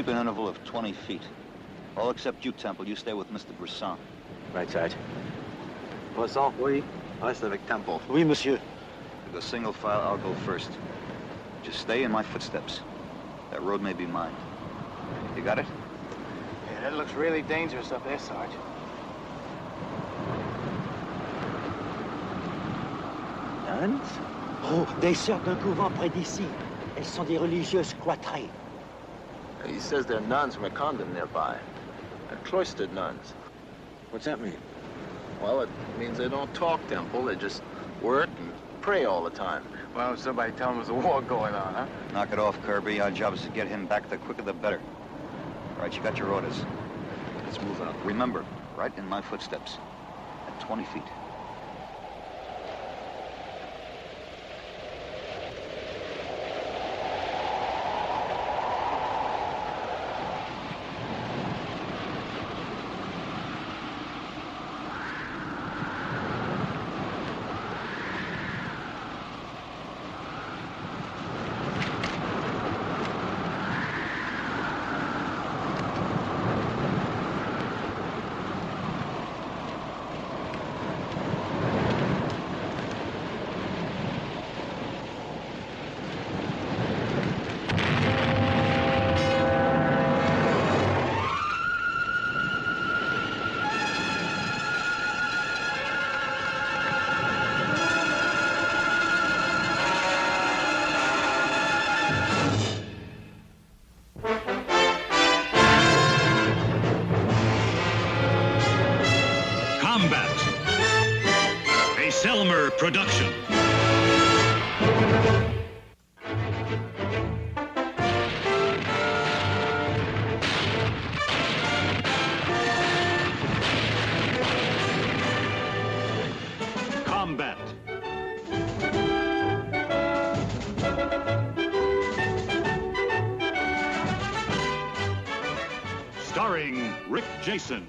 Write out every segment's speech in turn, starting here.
Keep an interval of 20 feet. All except you, Temple. You stay with Mr. Brisson. Right, Sarge. Brisson? Oui. Reste avec Temple. Oui, monsieur. To go single file, I'll go first. Just stay in my footsteps. That road may be mine. You got it? Yeah, that looks really dangerous up there, Sarge. Nuns? Oh, des sœurs d'un couvent près d'ici. Elles sont des religieuses cloîtrées. He says they're nuns from a convent nearby. They're cloistered nuns. What's that mean? Well, it means they don't talk, Temple. They just work and pray all the time. Well, somebody tell them there's a war going on, huh? Knock it off, Kirby. Our job is to get him back. The quicker, the better. All right, you got your orders. Let's move out. Remember, right in my footsteps. At 20 feet. Selmer production. Combat. Starring Rick Jason.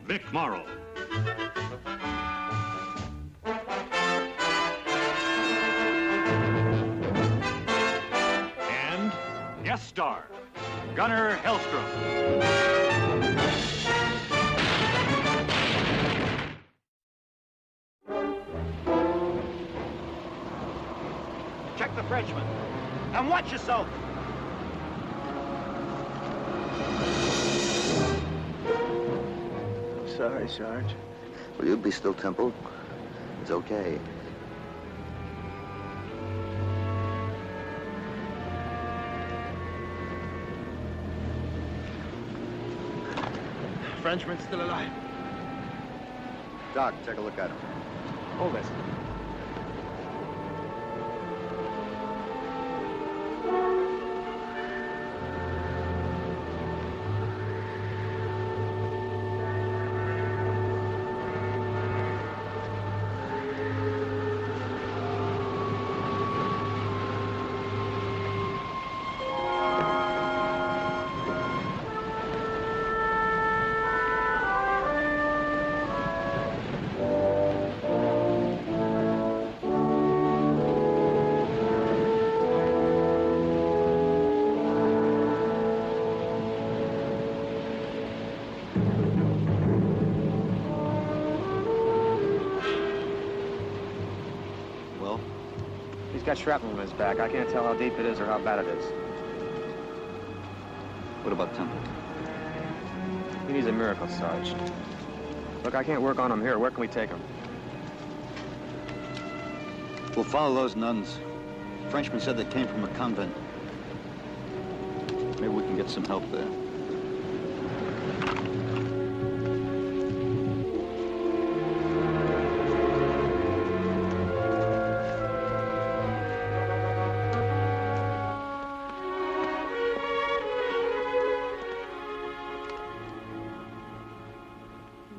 Vic Morrow. And guest star, Gunnar Hellstrom. Check the Frenchman. And watch yourself. Sorry, Sarge. Will you be still, Temple? It's okay. Frenchman's still alive. Doc, take a look at him. Hold this. He's got shrapnel in his back. I can't tell how deep it is or how bad it is. What about Temple? He needs a miracle, Sarge. Look, I can't work on him here. Where can we take him? We'll follow those nuns. Frenchman said they came from a convent. Maybe we can get some help there.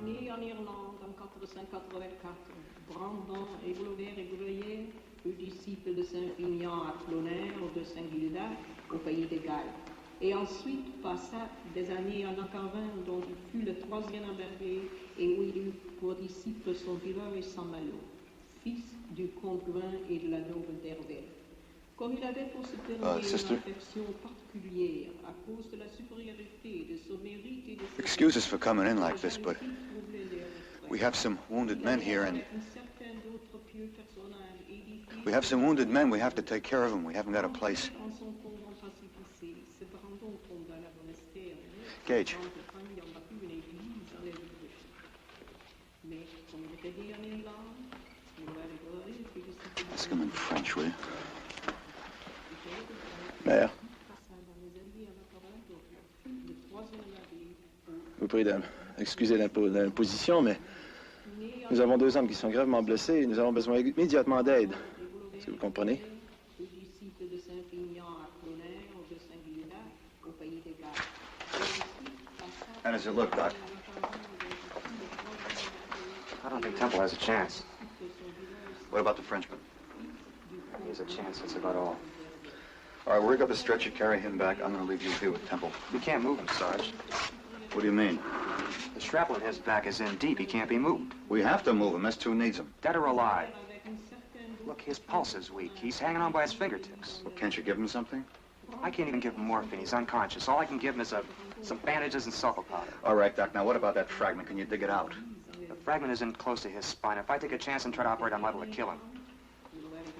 Né en Irlande en 484, Brandon et Goulevert, fut disciple de Saint Finian à Cloner, de Saint-Gildas, au pays de Galles. Et ensuite passa des années en Acarvin, dont il fut le troisième abbé et où il eut pour disciple son viveur et Saint Malo. fils du comte Gouin et de la noble d'Hervel. Comme il avait pour se permettre sister? une affection particulière à cause de la supériorité de son mérite et de ses... Excuse us for coming in like this, but we have some wounded men here, and we have some wounded men. We have to take care of them. We haven't got a place. Gage. Ask him in French, will you? Mère. Je vous prie d'excuser l'imposition, mais nous avons 2 hommes qui sont gravement blessés et nous avons besoin immédiatement d'aide. Est-ce que vous comprenez? How does it look, Doc? I don't think Temple has a chance. What about the Frenchman? He has a chance, that's about all. All right, rig up a stretcher, carry him back. I'm going to leave you here with Temple. We can't move him, Sarge. What do you mean? The shrapnel in his back is in deep. He can't be moved. We have to move him. S2 needs him. Dead or alive. Look, his pulse is weak. He's hanging on by his fingertips. Well, can't you give him something? I can't even give him morphine. He's unconscious. All I can give him is some bandages and sulfa powder. All right, Doc. Now, what about that fragment? Can you dig it out? The fragment isn't close to his spine. If I take a chance and try to operate, I'm liable to kill him.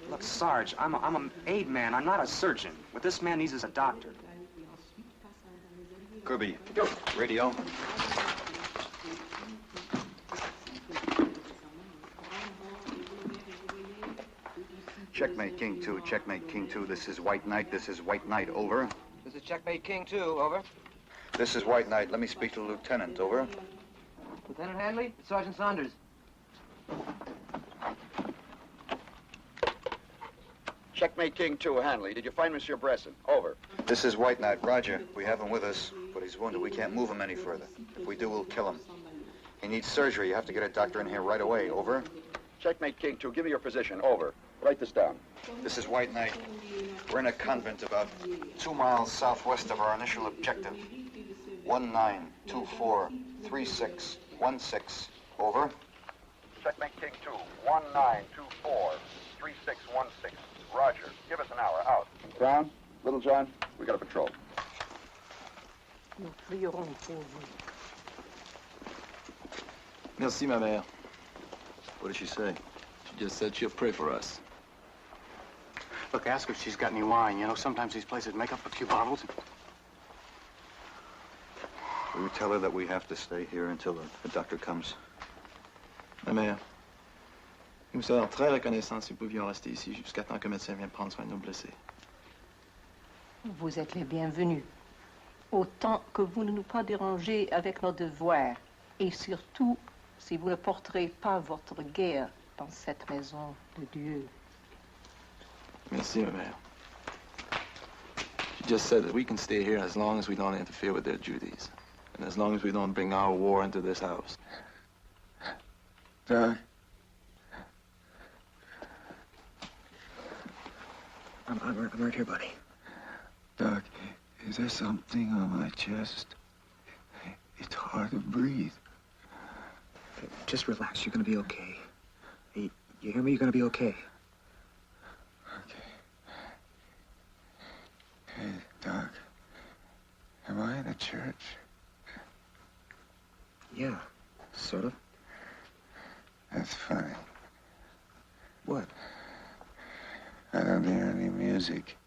Look, Sarge, I'm an aid man. I'm not a surgeon. What this man needs is a doctor. Kirby, go. Radio. Checkmate, King 2. Checkmate, King 2. This is White Knight. This is White Knight. Over. This is Checkmate King 2. Over. This is White Knight. Let me speak to the lieutenant. Over. Lieutenant Handley, it's Sergeant Saunders. Checkmate King 2, Hanley. Did you find Monsieur Bresson? Over. This is White Knight. Roger. We have him with us, but he's wounded. We can't move him any further. If we do, we'll kill him. He needs surgery. You have to get a doctor in here right away. Over. Checkmate King 2, give me your position. Over. Write this down. This is White Knight. We're in a convent about 2 miles southwest of our initial objective. 19243616. Over. Checkmate King 2, 19243616. Roger. Give us an hour. Out. Brown, Little John, we got a patrol. Nous prierons pour vous. Merci, ma mère. What did she say? She just said she'll pray for us. Look, ask her if she's got any wine. You know, sometimes these places make up a few bottles. Will you tell her that we have to stay here until the doctor comes? Ma mère, nous serions très reconnaissants si nous pouvions rester ici jusqu'à temps que le médecin vienne prendre soin de nos blessés. Vous êtes les bienvenus. Autant que vous ne nous pas dérangez avec nos devoirs. Et surtout, si vous ne porterez pas votre guerre dans cette maison de Dieu. Merci, ma mère. She just said that we can stay here as long as we don't interfere with their duties. And as long as we don't bring our war into this house. Doug. I'm right here, buddy. Doug, is there something on my chest? It's hard to breathe. Just relax. You're gonna be okay. Hey, you hear me? You're gonna be okay. Okay. Hey, Doug. Am I in a church? Yeah, sort of. That's funny. What? I don't hear any music.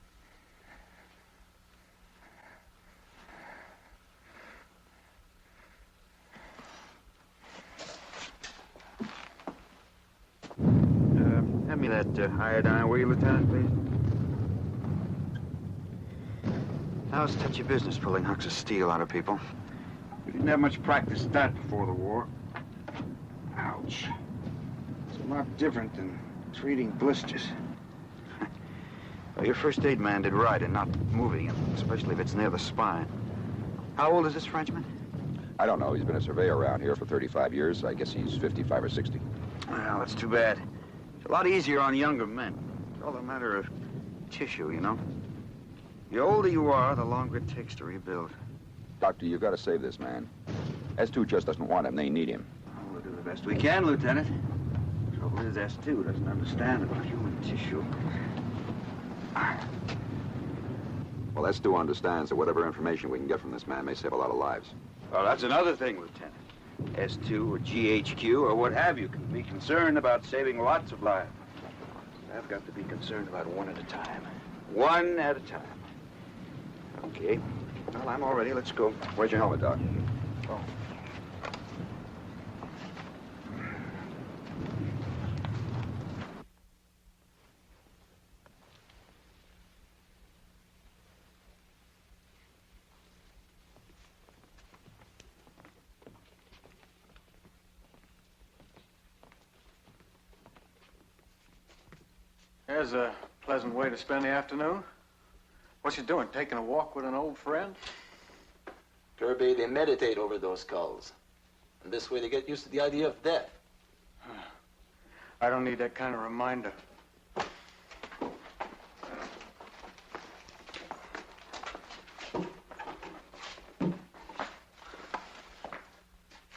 Hand me that iodine, will you, Lieutenant, please? How's touchy business pulling hunks of steel out of people? We didn't have much practice at that before the war. Ouch. It's a lot different than treating blisters. Well, your first aid man did right in not moving him, especially if it's near the spine. How old is this Frenchman? I don't know. He's been a surveyor around here for 35 years. I guess he's 55 or 60. Well, that's too bad. It's a lot easier on younger men. It's all a matter of tissue, you know? The older you are, the longer it takes to rebuild. Doctor, you've got to save this man. S2 just doesn't want him. They need him. We'll do the best we can, Lieutenant. Trouble is, S2 doesn't understand about human tissue. Well, S2 understands that whatever information we can get from this man may save a lot of lives. Well, that's another thing, Lieutenant. S2 or GHQ or what have you can be concerned about saving lots of lives. I've got to be concerned about one at a time. One at a time. Okay. Well, I'm all ready. Let's go. Where's your helmet, Doc? Oh. There's a pleasant way to spend the afternoon. What's you doing, taking a walk with an old friend? Kirby, they meditate over those skulls. And this way they get used to the idea of death. I don't need that kind of reminder.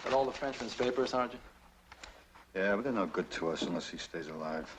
Got all the Frenchman's papers, Sergeant? Yeah, but they're no good to us unless he stays alive.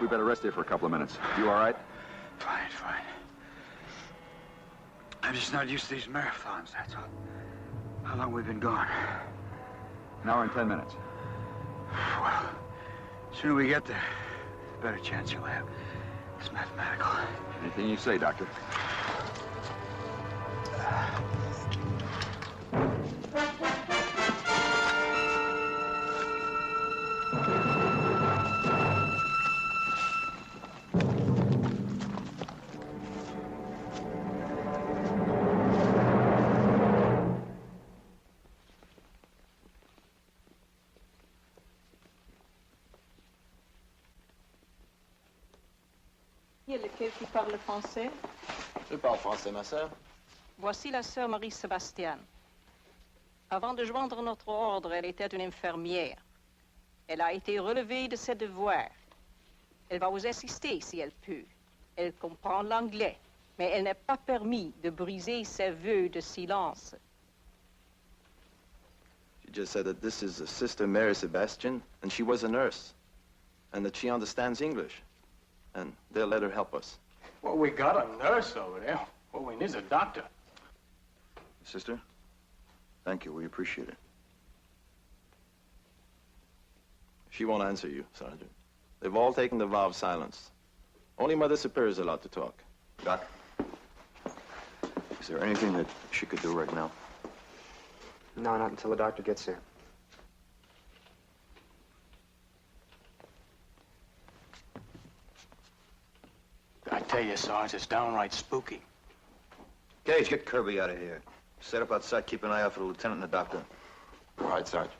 We better rest here for a couple of minutes. You all right? Fine, fine. I'm just not used to these marathons, that's all. How long we been gone? An hour and 10 minutes. Well, the sooner we get there, the better chance you'll have. It's mathematical. Anything you say, Doctor. Qui est lequel qui parle français? Je parle français, ma sœur. Voici la sœur Marie-Sébastien. Avant de joindre notre ordre, elle était une infirmière. Elle a été relevée de ses devoirs. Elle va vous assister si elle peut. Elle comprend l'anglais, mais elle n'est pas permis de briser ses vœux de silence. She just said that this is Sister Mary Sebastian, and she was a nurse, and that she understands English, and they'll let her help us. Well, we got a nurse over there. What we need is a doctor. Sister, thank you. We appreciate it. She won't answer you, Sergeant. They've all taken the vow of silence. Only Mother Superior is allowed to talk. Doc, is there anything that she could do right now? No, not until the doctor gets here. I tell you, Sarge, it's downright spooky. Gage, get Kirby out of here. Set up outside, keep an eye out for the lieutenant and the doctor. All right, Sarge.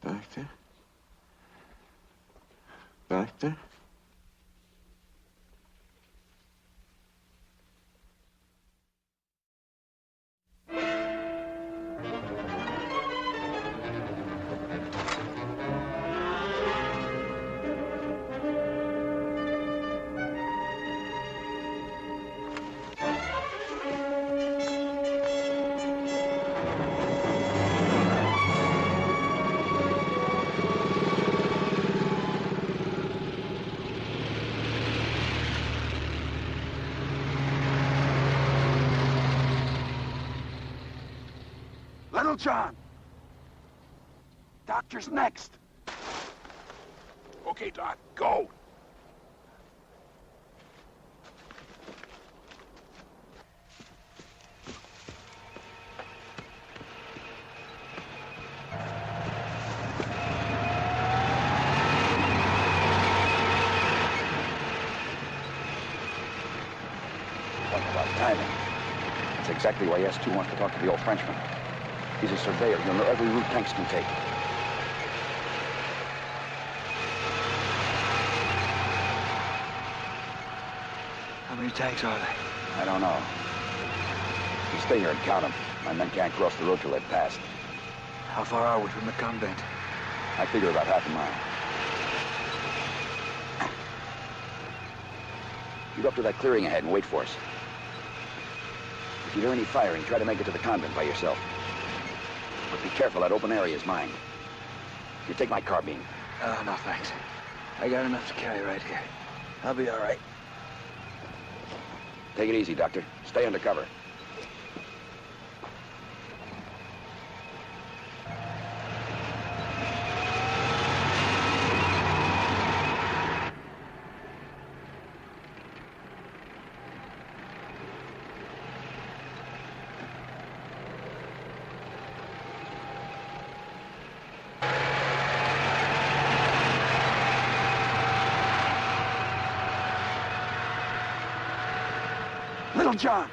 Doctor? Doctor? Little John! Doctor's next. Okay, Doc, go. That's exactly why S2 wants to talk to the old Frenchman. He's a surveyor. He'll know every route tanks can take. How many tanks are there? I don't know. You stay here and count them. My men can't cross the road till they've passed. How far are we from the convent? I figure about half a mile. You go up to that clearing ahead and wait for us. If you hear any firing, try to make it to the convent by yourself. But be careful, that open area is mine. You take my carbine. No, thanks. I got enough to carry right here. I'll be all right. Take it easy, Doctor. Stay under cover. Little John!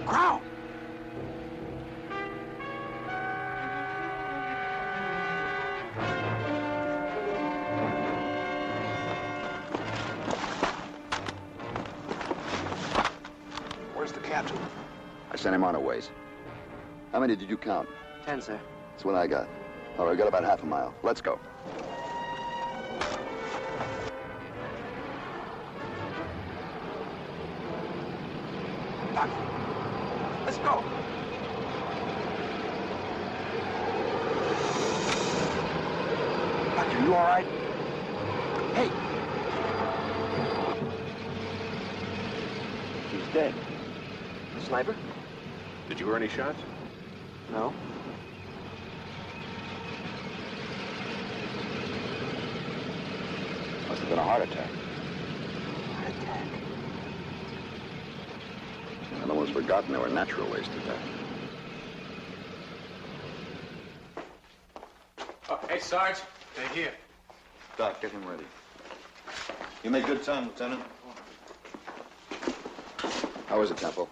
Crown! Where's the captain? I sent him on a ways. How many did you count? 10, sir. That's what I got. All right, we got about half a mile. Let's go. Let's go. Doctor, you all right? Hey! He's dead. Sniper? Did you hear any shots? No. Must have been a heart attack. Heart attack. I'd almost forgotten there were natural ways to die. Oh, hey, Sarge. They're here. Doc, get him ready. You made good time, Lieutenant. How is it, Temple?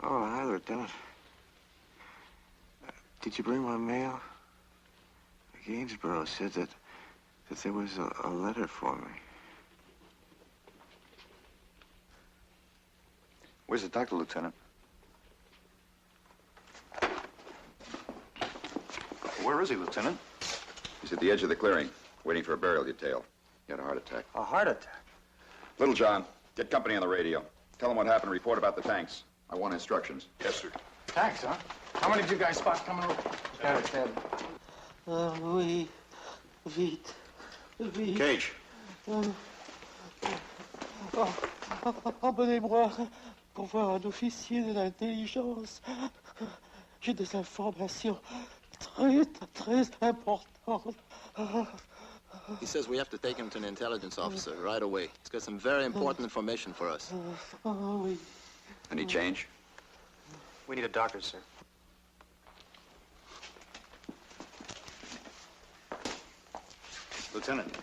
Oh, hi, Lieutenant. Did you bring my mail? Gainsborough said that there was a letter for me. Where's the doctor, Lieutenant? Where is he, Lieutenant? He's at the edge of the clearing, waiting for a burial detail. He had a heart attack. A heart attack? Little John, get company on the radio. Tell them what happened. Report about the tanks. I want instructions. Yes, sir. Thanks, huh? How many did you guys spot coming over? Oui. Vite. Vite. Cage. Emmenez-moi pour voir un officier de l'intelligence. J'ai des informations très importantes. He says we have to take him to an intelligence officer right away. He's got some very important information for us. Oui. Any change? We need a doctor, sir. Lieutenant.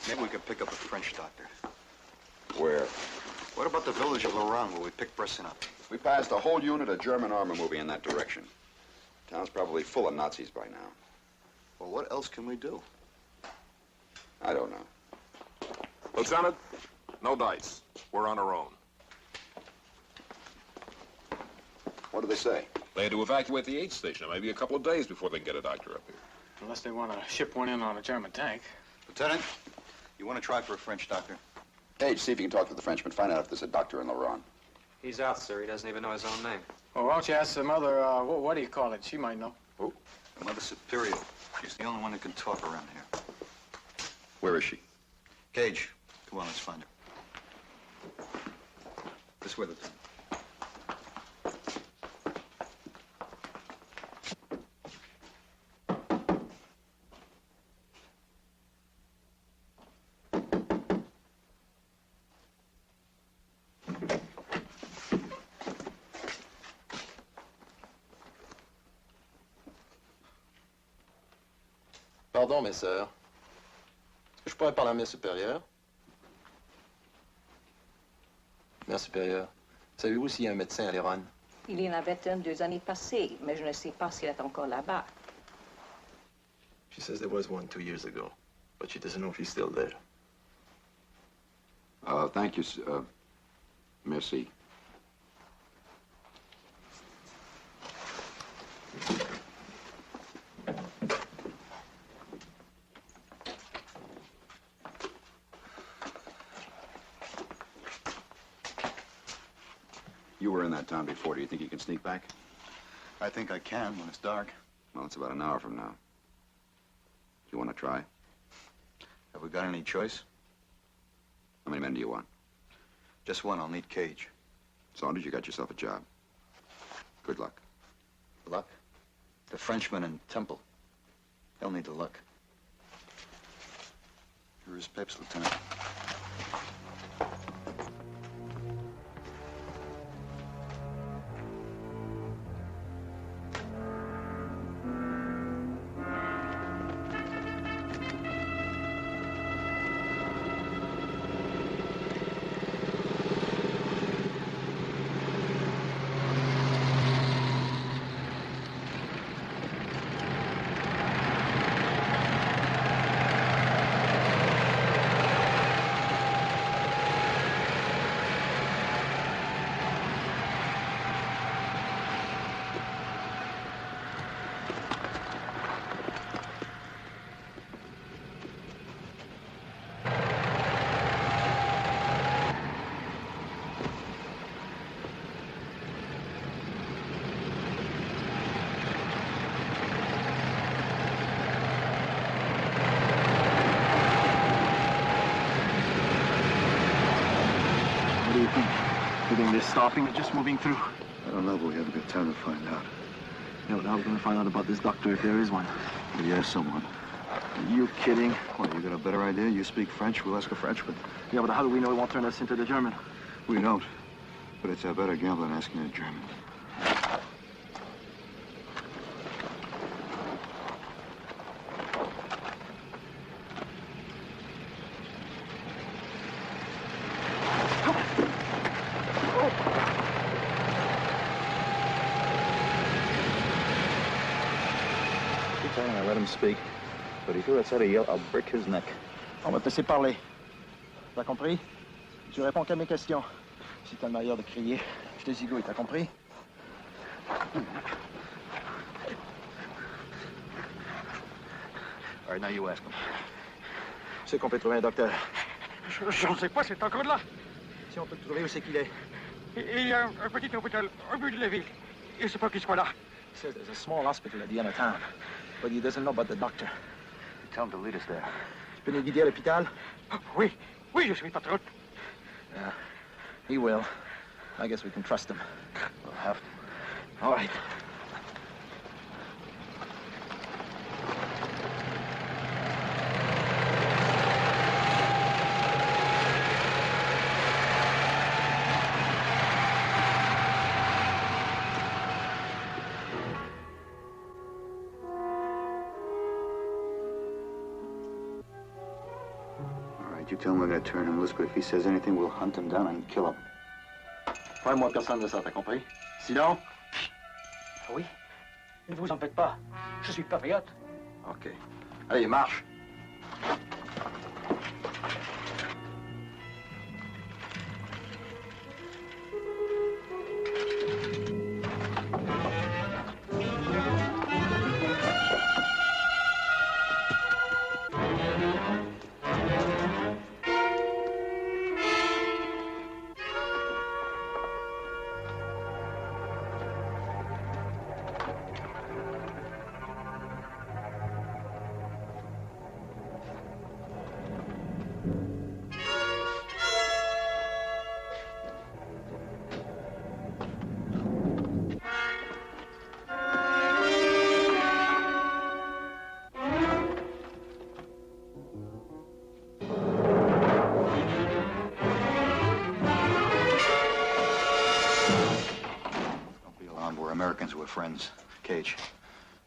Maybe we could pick up a French doctor. Where? What about the village of Laurent where we picked Bresson up? We passed a whole unit of German armor moving in that direction. Town's probably full of Nazis by now. Well, what else can we do? I don't know. Lieutenant, no dice. We're on our own. What do they say? They had to evacuate the aid station. Maybe a couple of days before they can get a doctor up here. Unless they want to ship one in on a German tank. Lieutenant, you want to try for a French doctor? Page, see if you can talk to the Frenchman. Find out if there's a doctor in Laurent. He's out, sir. He doesn't even know his own name. Well, why don't you ask the mother, what do you call it? She might know. Who? Mother Superior. She's the only one who can talk around here. Where is she? Cage, come on, let's find her. This way, Lieutenant. Pardon, mes sœurs. Est-ce que je pourrais parler à mes supérieurs? Mère supérieure, savez-vous s'il y a un médecin à l'Héron? Il y en avait un 2 années passées, mais je ne sais pas s'il est encore là-bas. She says there was one 2 years ago, but she doesn't know if he's still there. Thank you, merci. You were in that town before. Do you think you can sneak back? I think I can when it's dark. Well, it's about an hour from now. Do you want to try? Have we got any choice? How many men do you want? Just one. I'll need Cage. Saunders, you got yourself a job. Good luck. Luck? The Frenchman in Temple. He'll need the luck. Here are his papers, Lieutenant. What do you think? You think they're stopping or just moving through? I don't know, but we haven't got time to find out. Yeah, but how are we going to find out about this doctor if there is one? We asked someone. Are you kidding? What, you got a better idea? You speak French, we'll ask a Frenchman. Yeah, but how do we know he won't turn us into the German? We don't. But it's a better gamble than asking a German. I let him speak. But if he lets out a yell, I'll break his neck. On va te laisser parler. T'as compris? Tu réponds qu'à mes questions. Si t'as le meilleur de crier, je te zigouille, t'as compris? All right, now you ask him. Tu sais qu'on peut trouver un docteur. J'en sais pas, c'est encore là. Si on peut le trouver, où c'est qu'il est? Il y a un petit hôpital au but de la ville. Il sait pas qu'il soit là. He says there's a small hospital at the end of town, but he doesn't know about the doctor. Tell him to lead us there. Tu peux nous guider à l'hôpital? Oui, oui, je suis patron. Yeah, he will. I guess we can trust him. We'll have to. All right. You tell him we're going to turn him loose, but if he says anything, we'll hunt him down and kill him. Parle-moi personne de ça, t'as compris? Sinon? Oui? Ne vous en faites pas. Je suis patriote. OK. Allez, marche. Americans were friends. Cage.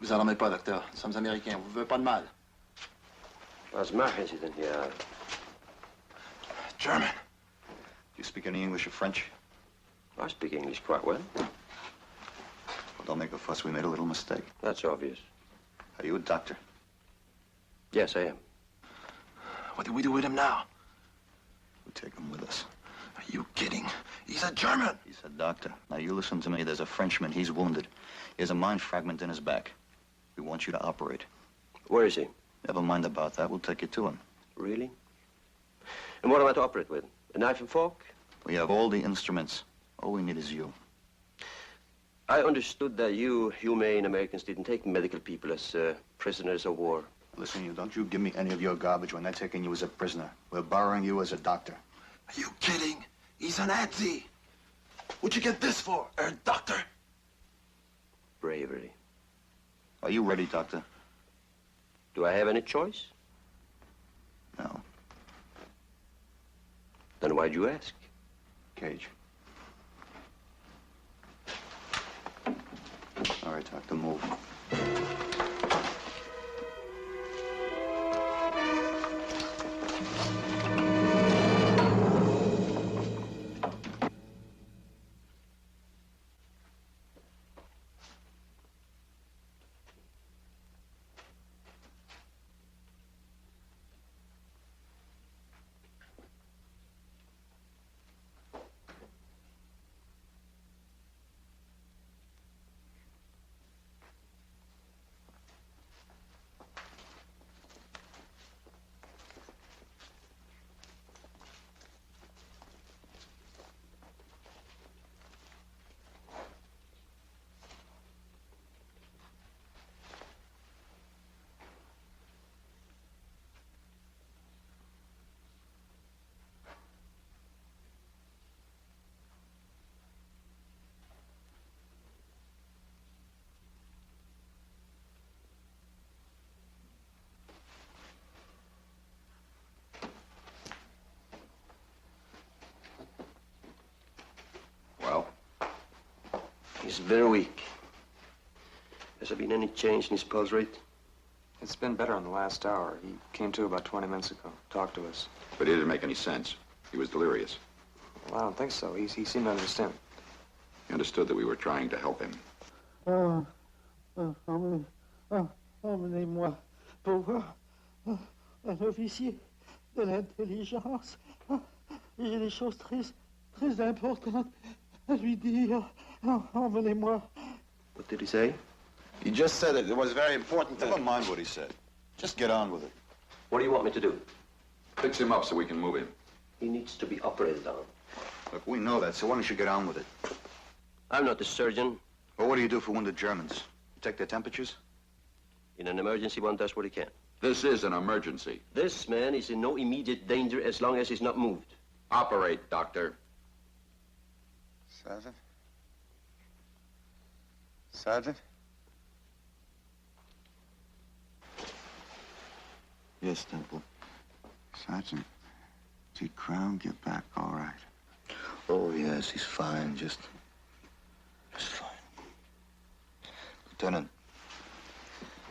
Vous alarmez pas, docteur. Nous sommes Américains. On vous veut pas de mal. Was machen Sie denn hier? German. you speak any English or French? I speak English quite well. Well, don't make a fuss. We made a little mistake. That's obvious. Are you a doctor? Yes, I am. What do we do with him now? We take him with us. Are you kidding? He's a German. He's a doctor. Now, you listen to me. There's a Frenchman. He's wounded. He has a mine fragment in his back. We want you to operate. Where is he? Never mind about that. We'll take you to him. Really? And what am I to operate with? A knife and fork? We have all the instruments. All we need is you. I understood that you humane Americans didn't take medical people as prisoners of war. Listen, don't you give me any of your garbage. We're not taking you as a prisoner. We're borrowing you as a doctor. Are you kidding? He's a Nazi. What'd you get this for, doctor? Bravery. Are you ready, doctor? Do I have any choice? No. Then why'd you ask? Cage. All right, doctor, move. He's very weak. Has there been any change in his pulse rate? It's been better in the last hour. He came to about 20 minutes ago. Talked to us. But it didn't make any sense. He was delirious. Well, I don't think so. He seemed to understand. He understood that we were trying to help him. Emmenez-moi pour voir un officier de l'intelligence. J'ai des choses très importantes à lui dire. Emmenez-moi. What did he say? He just said it was very important. Never mind what he said. Just get on with it. What do you want me to do? Fix him up so we can move him. He needs to be operated on. Look, we know that, so why don't you get on with it? I'm not the surgeon. Well, what do you do for wounded Germans? You take their temperatures? In an emergency, one does what he can. This is an emergency. This man is in no immediate danger as long as he's not moved. Operate, doctor. Sergeant? Sergeant? Yes, Temple. Sergeant, did Crown get back all right? Oh, yes, he's fine. Just fine. Lieutenant,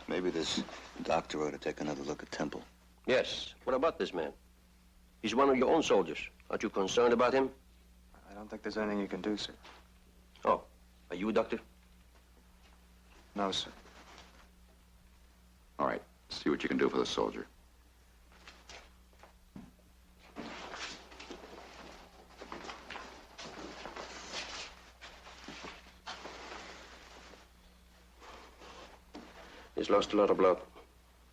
maybe this doctor ought to take another look at Temple. Yes. What about this man? He's one of your own soldiers. Aren't you concerned about him? I don't think there's anything you can do, sir. Oh, are you a doctor? No, sir. All right, see what you can do for the soldier. He's lost a lot of blood.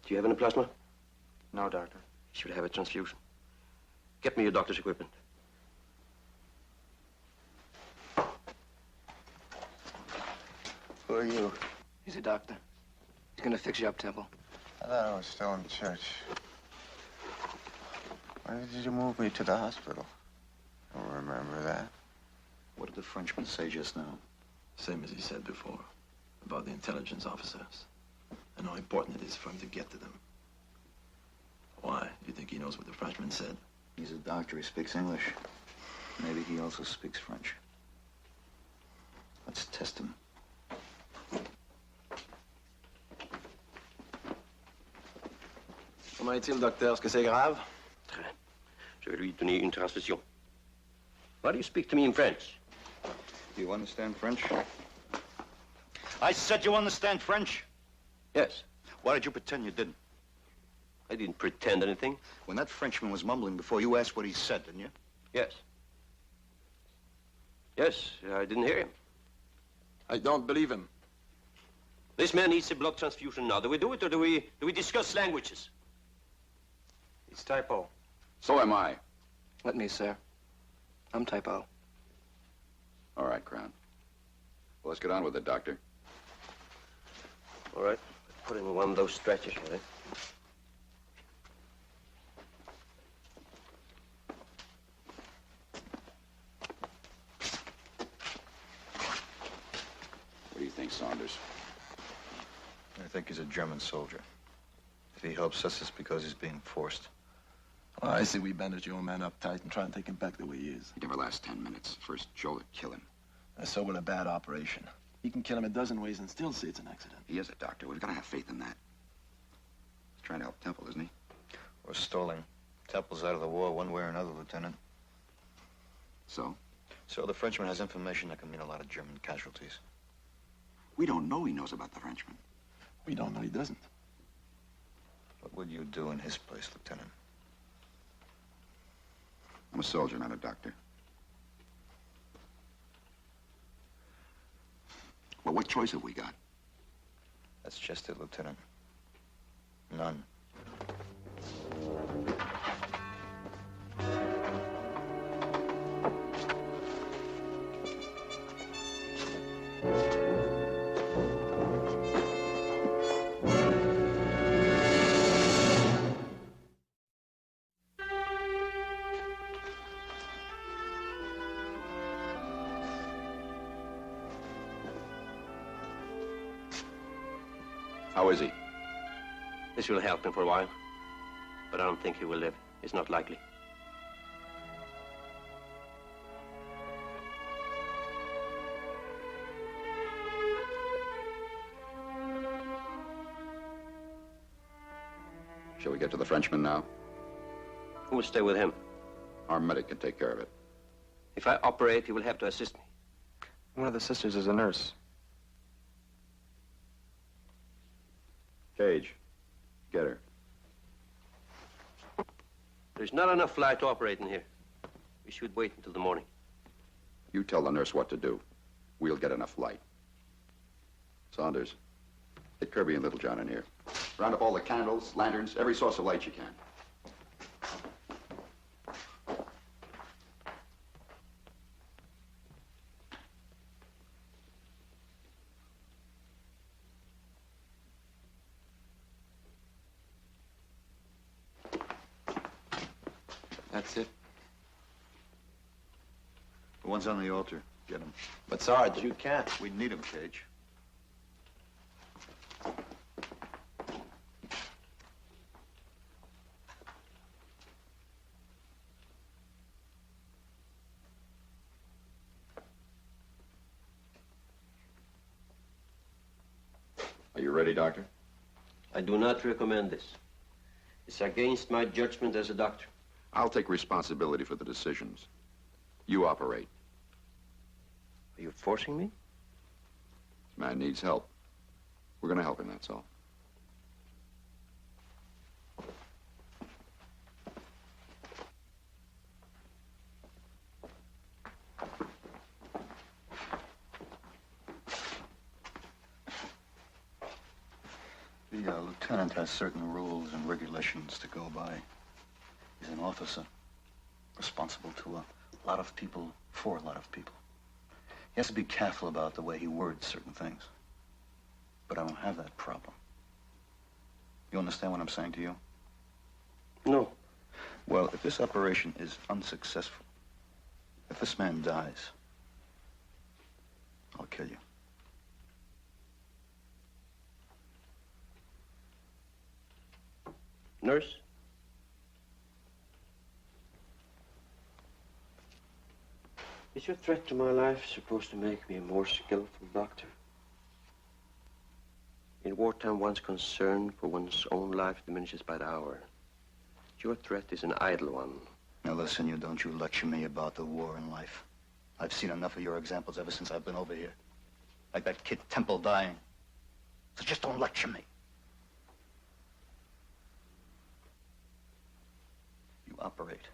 Do you have any plasma? No, doctor. He should have a transfusion. Get me your doctor's equipment. Who are you? He's a doctor. He's gonna fix you up, Temple. I thought I was still in church. Why did you move me to the hospital? I don't remember that. What did the Frenchman say just now? Same as he said before, about the intelligence officers, and how important it is for him to get to them. Why? You think he knows what the Frenchman said? He's a doctor. He speaks English. Maybe he also speaks French. Let's test him. Comment est-il, docteur? Est-ce que c'est grave? Très. Je vais lui donner une transfusion. Why do you speak to me in French? Do you understand French? I said you understand French? Yes. Why did you pretend you didn't? I didn't pretend anything. When that Frenchman was mumbling before, you asked what he said, didn't you? Yes. Yes, I didn't hear him. I don't believe him. This man needs a blood transfusion now. Do we do it or do we discuss languages? It's typo. So am I. Let me, sir. I'm typo. All right, Crown. Well, let's get on with it, Doctor. All right. Put him in one of those stretchers, shall I? What do you think, Saunders? I think he's a German soldier. If he helps us, it's because he's being forced. Well, I say we bandage your man up tight and try and take him back the way he is. He never lasts 10 minutes. First shoulder, kill him. So will a bad operation. You can kill him a dozen ways and still say it's an accident. He is a doctor. We've got to have faith in that. He's trying to help Temple, isn't he? We're stalling. Temple's out of the war one way or another, Lieutenant. So? So the Frenchman has information that can mean a lot of German casualties. We don't know he knows about the Frenchman. We don't know he doesn't. What would you do in his place, Lieutenant? I'm a soldier, not a doctor. Well, what choice have we got? That's just it, Lieutenant. None. How is he? This will help him for a while. But I don't think he will live. It's not likely. Shall we get to the Frenchman now? Who will stay with him? Our medic can take care of it. If I operate, he will have to assist me. One of the sisters is a nurse. Cage, get her. There's not enough light to operate in here. We should wait until the morning. You tell the nurse what to do. We'll get enough light. Saunders, get Kirby and Littlejohn in here. Round up all the candles, lanterns, every source of light you can. That's it. The one's on the altar. Get him. But, Sarge, you can't. We need him, Cage. Are you ready, Doctor? I do not recommend this. It's against my judgment as a doctor. I'll take responsibility for the decisions. You operate. Are you forcing me? This man needs help. We're going to help him, that's all. The lieutenant has certain rules and regulations to go by. He's an officer, responsible to a lot of people, for a lot of people. He has to be careful about the way he words certain things. But I don't have that problem. You understand what I'm saying to you? No. Well, if this operation is unsuccessful, if this man dies, I'll kill you. Nurse? Is your threat to my life supposed to make me a more skillful doctor? In wartime, one's concern for one's own life diminishes by the hour. Your threat is an idle one. Now listen, don't you lecture me about the war and life. I've seen enough of your examples ever since I've been over here. Like that kid Temple dying. So just don't lecture me. You operate.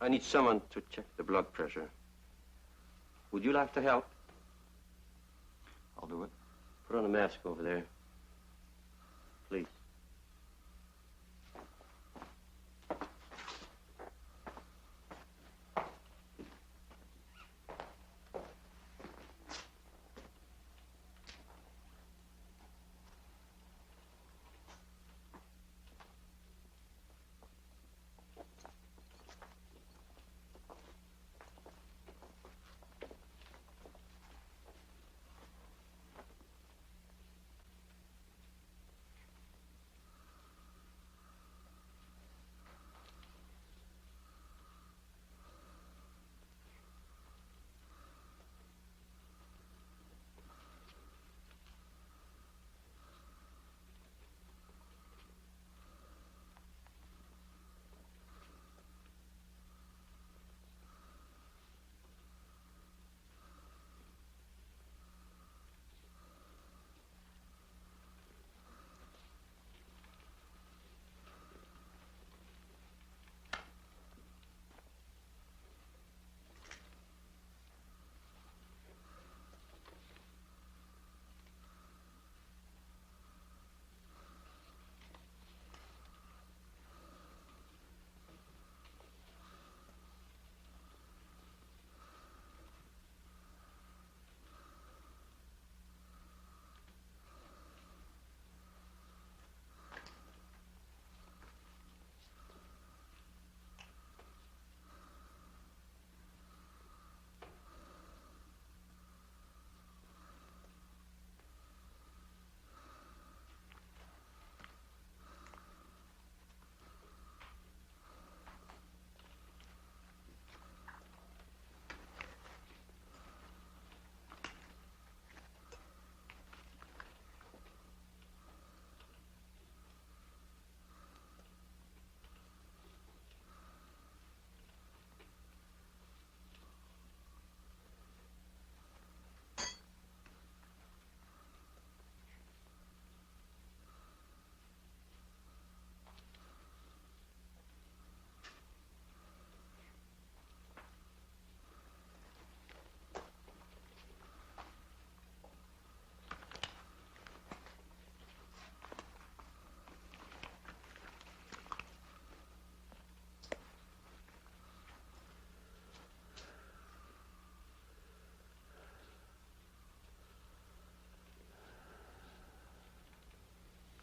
I need someone to check the blood pressure. Would you like to help? I'll do it. Put on a mask over there. Please.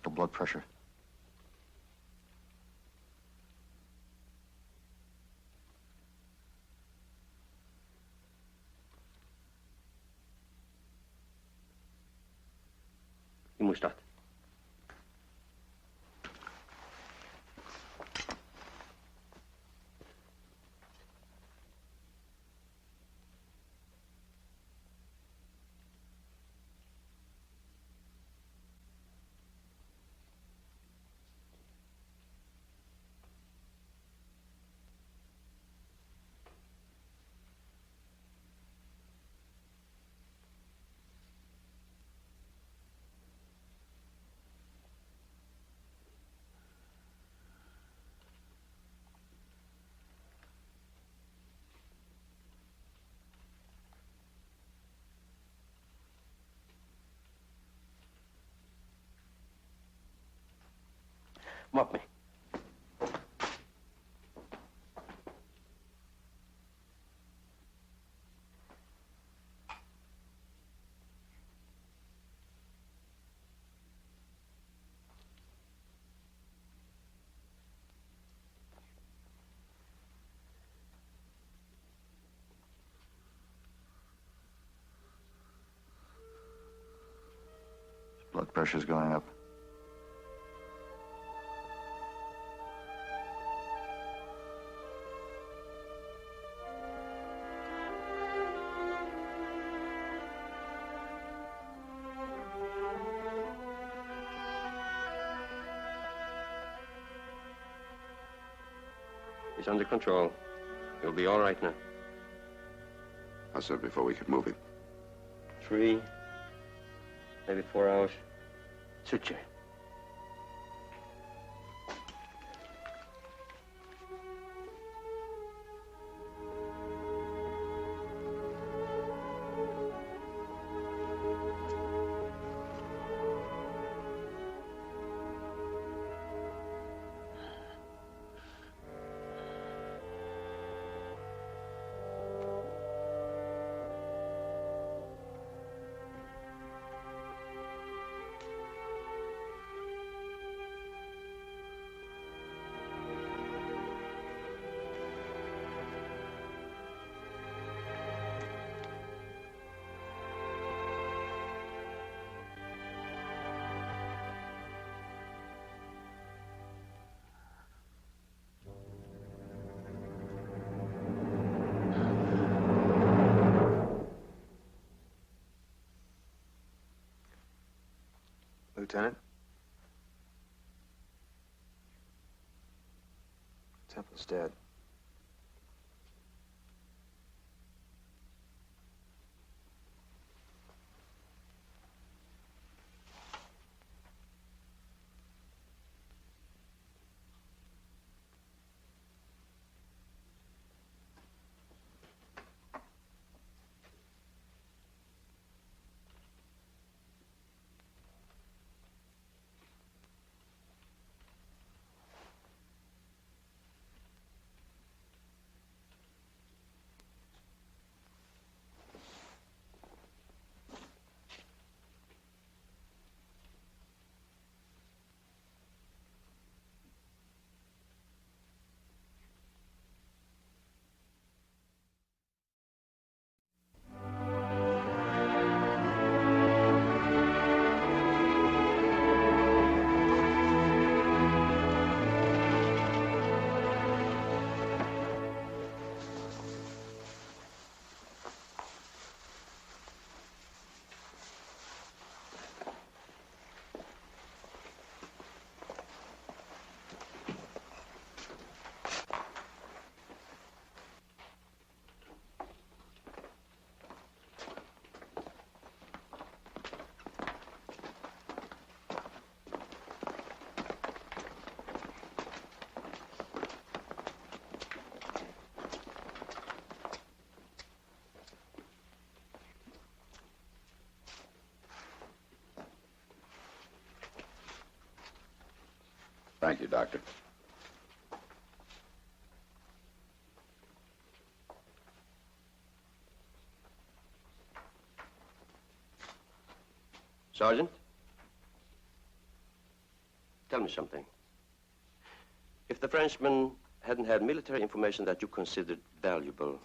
The blood pressure. Je moest dat. Mop me. Blood pressure's going up. He's under control. He'll be all right now. How soon before we could move him? 3, maybe 4 hours. Sit chair. Lieutenant? Temple's dead. Thank you, Doctor. Sergeant? Tell me something. If the Frenchman hadn't had military information that you considered valuable,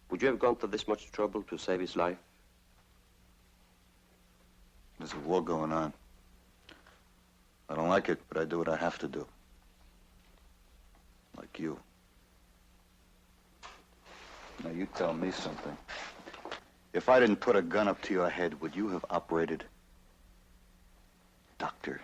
would you have gone to this much trouble to save his life? There's a war going on. I don't like it, but I do what I have to do. Like you. Now, you tell me something. If I didn't put a gun up to your head, would you have operated? Doctor.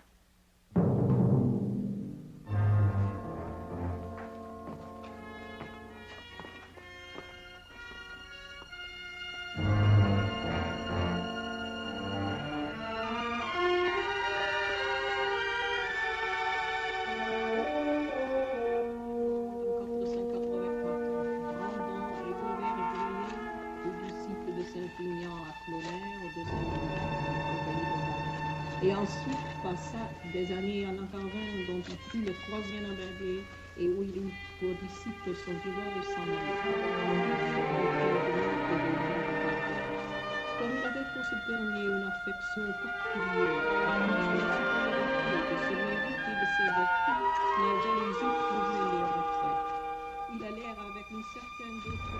Et ensuite passa des années en Encarin, dont il prit le 3e embargué et où il eut pour disciple son viveur et son ami. Comme il avait pour ce dernier une affection particulière, de se mériter de ses vertus, la jalousie trouvait les retraits. Il allait avec une certaine d'autres.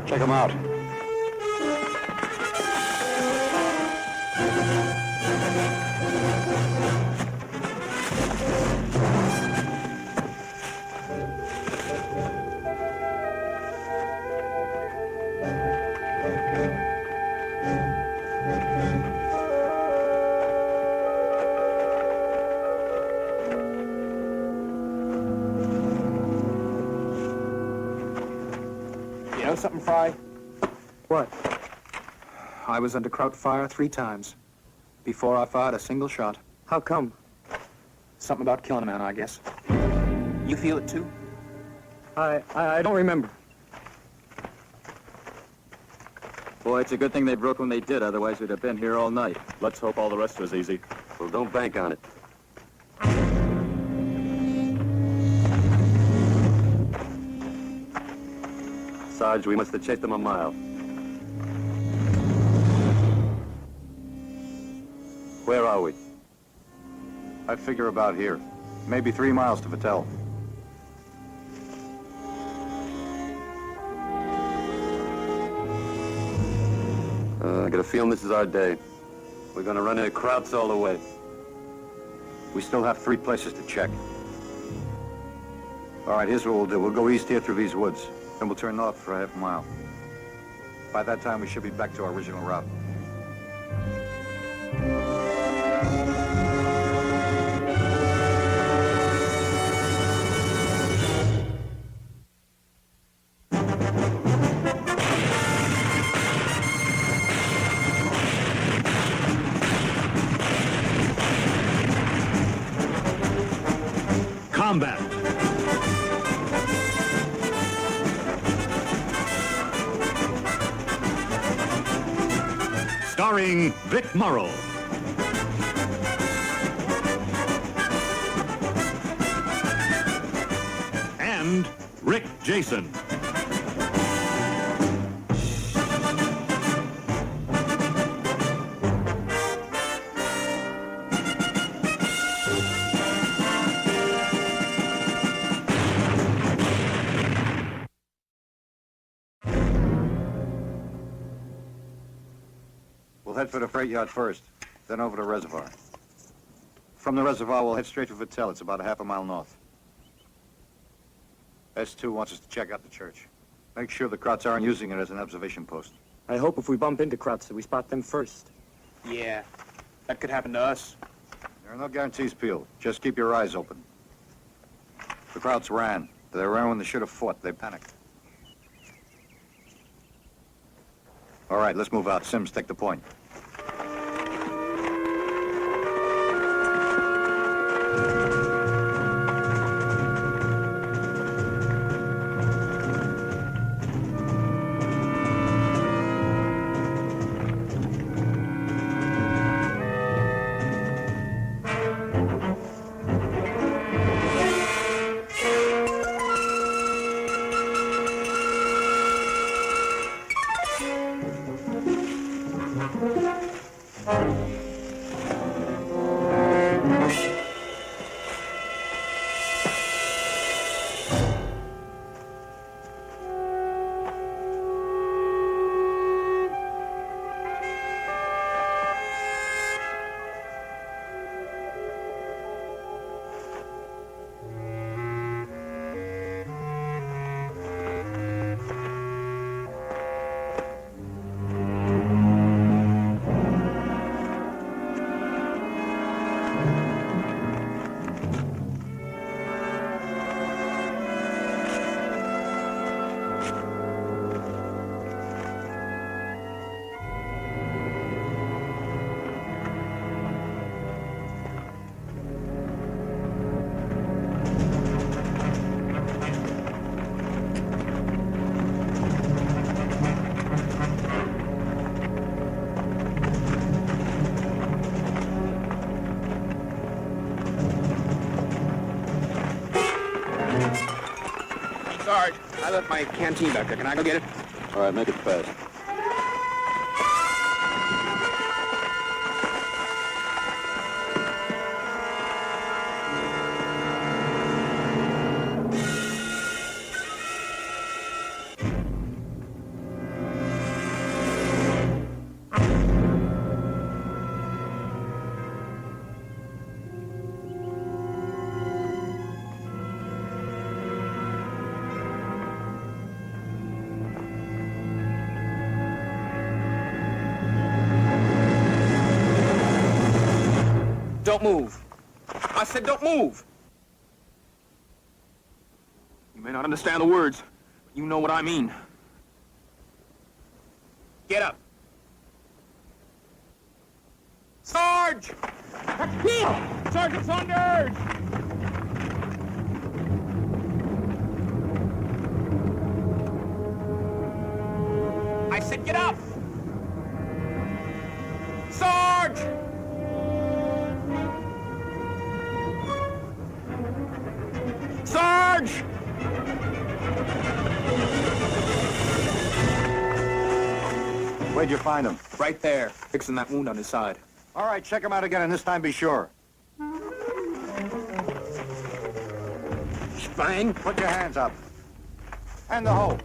Check them out. You know something, Fry? What? I was under Kraut fire 3 times before I fired a single shot. How come? Something about killing a man, I guess. You feel it too? I don't remember. Boy, it's a good thing they broke when they did, otherwise we'd have been here all night. Let's hope all the rest was easy. Well, don't bank on it. Sarge, we must have chased them a mile. Where are we? I figure about here. Maybe 3 miles to Vittel. I get a feeling this is our day. We're gonna run into Krauts all the way. We still have 3 places to check. All right, here's what we'll do. We'll go east here through these woods. Then we'll turn north for a half mile. By that time, we should be back to our original route. Combat. Starring Vic Morrow. And Rick Jason. We'll head for the freight yard first, then over to Reservoir. From the Reservoir, we'll head straight for Vittel. It's about a half a mile north. S2 wants us to check out the church. Make sure the Krauts aren't using it as an observation post. I hope if we bump into Krauts that we spot them first. Yeah, that could happen to us. There are no guarantees, Peel. Just keep your eyes open. The Krauts ran. They ran when they should have fought. They panicked. All right, let's move out. Sims, take the point. Sarge, I left my canteen back there. Can I go get it? All right, make it fast. Don't move. I said don't move. You may not understand the words, but you know what I mean. Get up. Sarge! Sergeant Saunders! I said get up! Sarge! Sarge! Where'd you find him? Right there, fixing that wound on his side. All right, check him out again, and this time be sure. Spang! Put your hands up. And the hoe.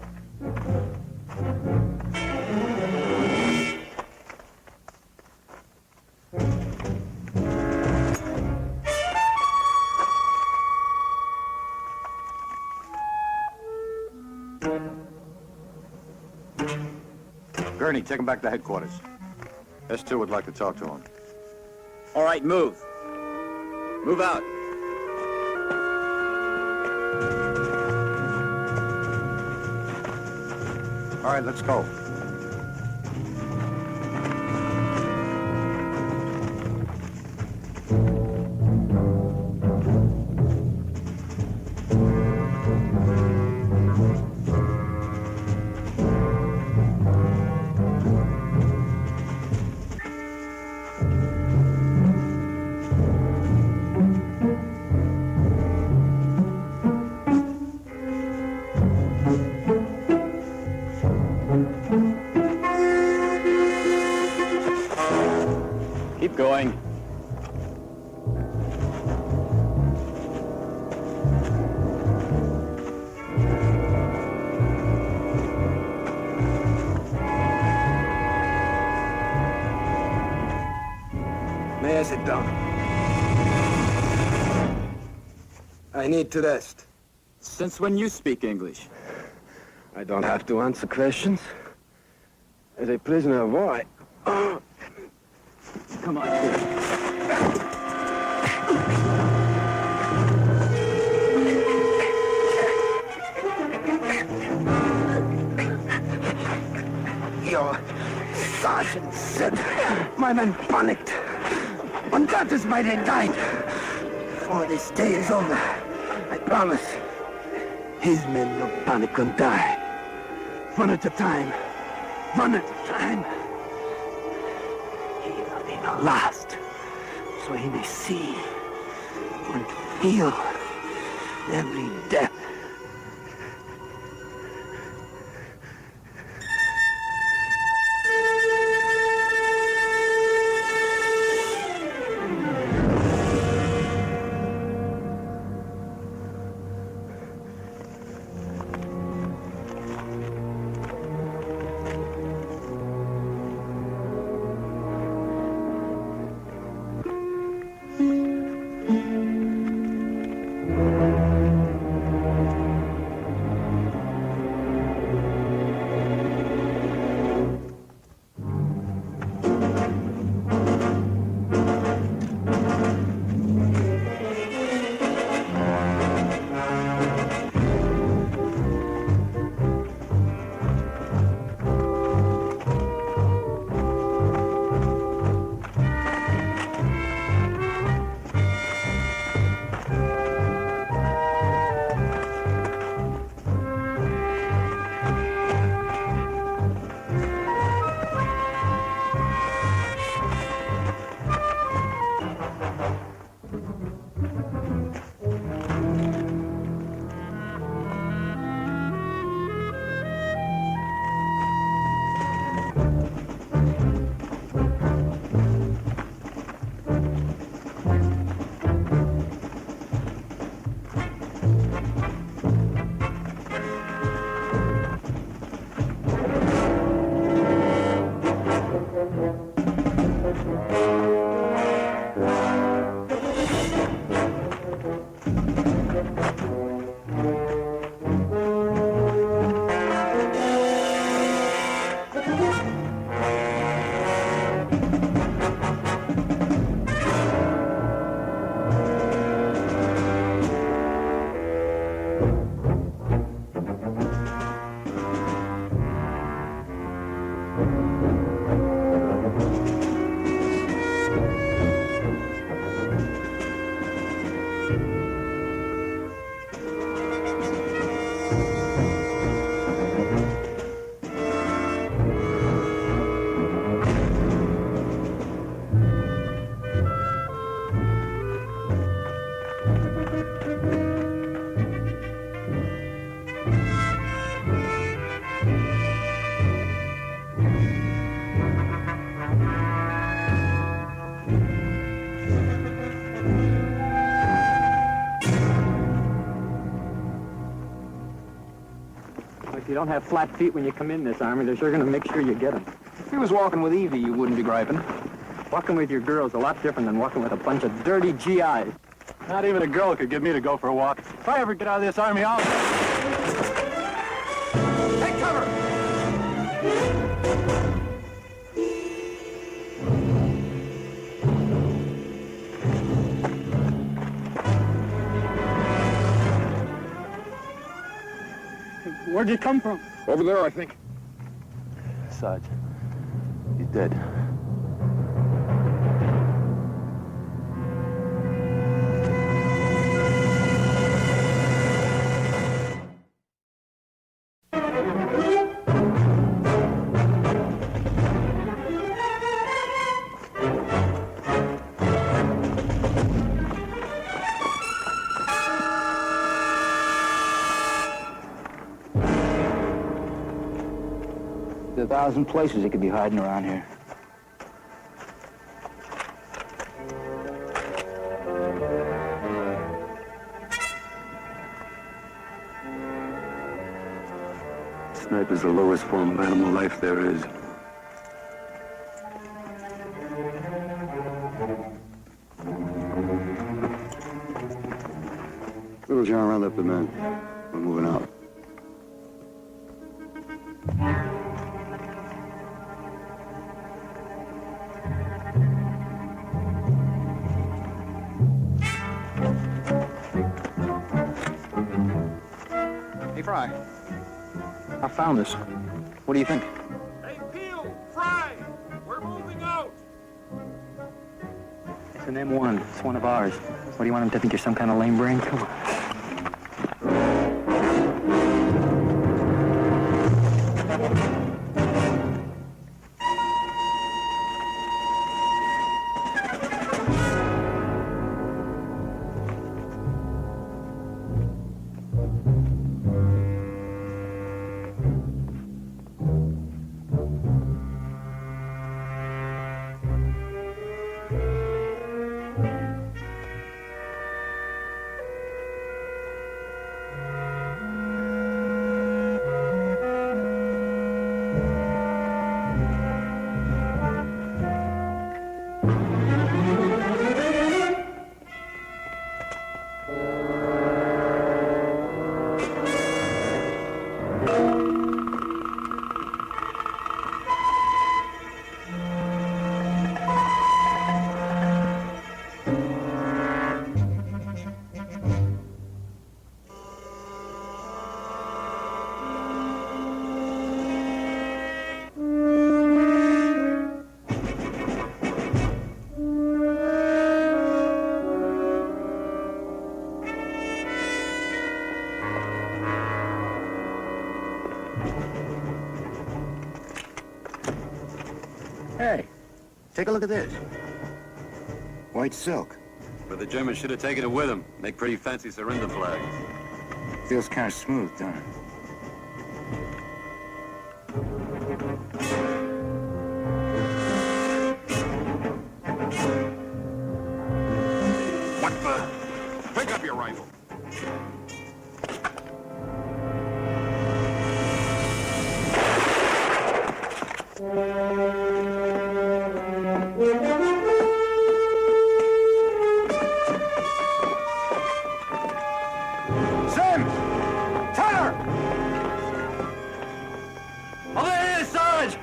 Gurney, take him back to headquarters. S2 would like to talk to him. All right, move. Move out. All right, let's go. Keep going. May I sit down? I need to rest. Since when you speak English? I don't have to answer questions. As a prisoner of war, Come on, kid. Your sergeant said my men panicked. And that is why they died. Before this day is over, I promise. His men will panic and die. One at a time. One at a time. He will be the last. So he may see and feel every death. If you don't have flat feet when you come in this army, they're sure going to make sure you get them. If he was walking with Evie, you wouldn't be griping. Walking with your girl's a lot different than walking with a bunch of dirty GIs. Not even a girl could get me to go for a walk. If I ever get out of this army, I'll... Take cover! Where'd you come from? Over there, I think. Sarge, he's dead. There's 1,000 places he could be hiding around here. Sniper's the lowest form of animal life there is. Little John, round up the men. We're moving out. Hey, Fry. I found this. What do you think? Hey, Peel! Fry! We're moving out! It's an M1. It's one of ours. What do you want him to think? You're some kind of lame brain? Come on. Hey, take a look at this. White silk. But the Germans should have taken it with them. Make pretty fancy surrender flags. Feels kind of smooth, don't it? What the? Pick up your rifle. Sim! Tanner! Over here, Sarge!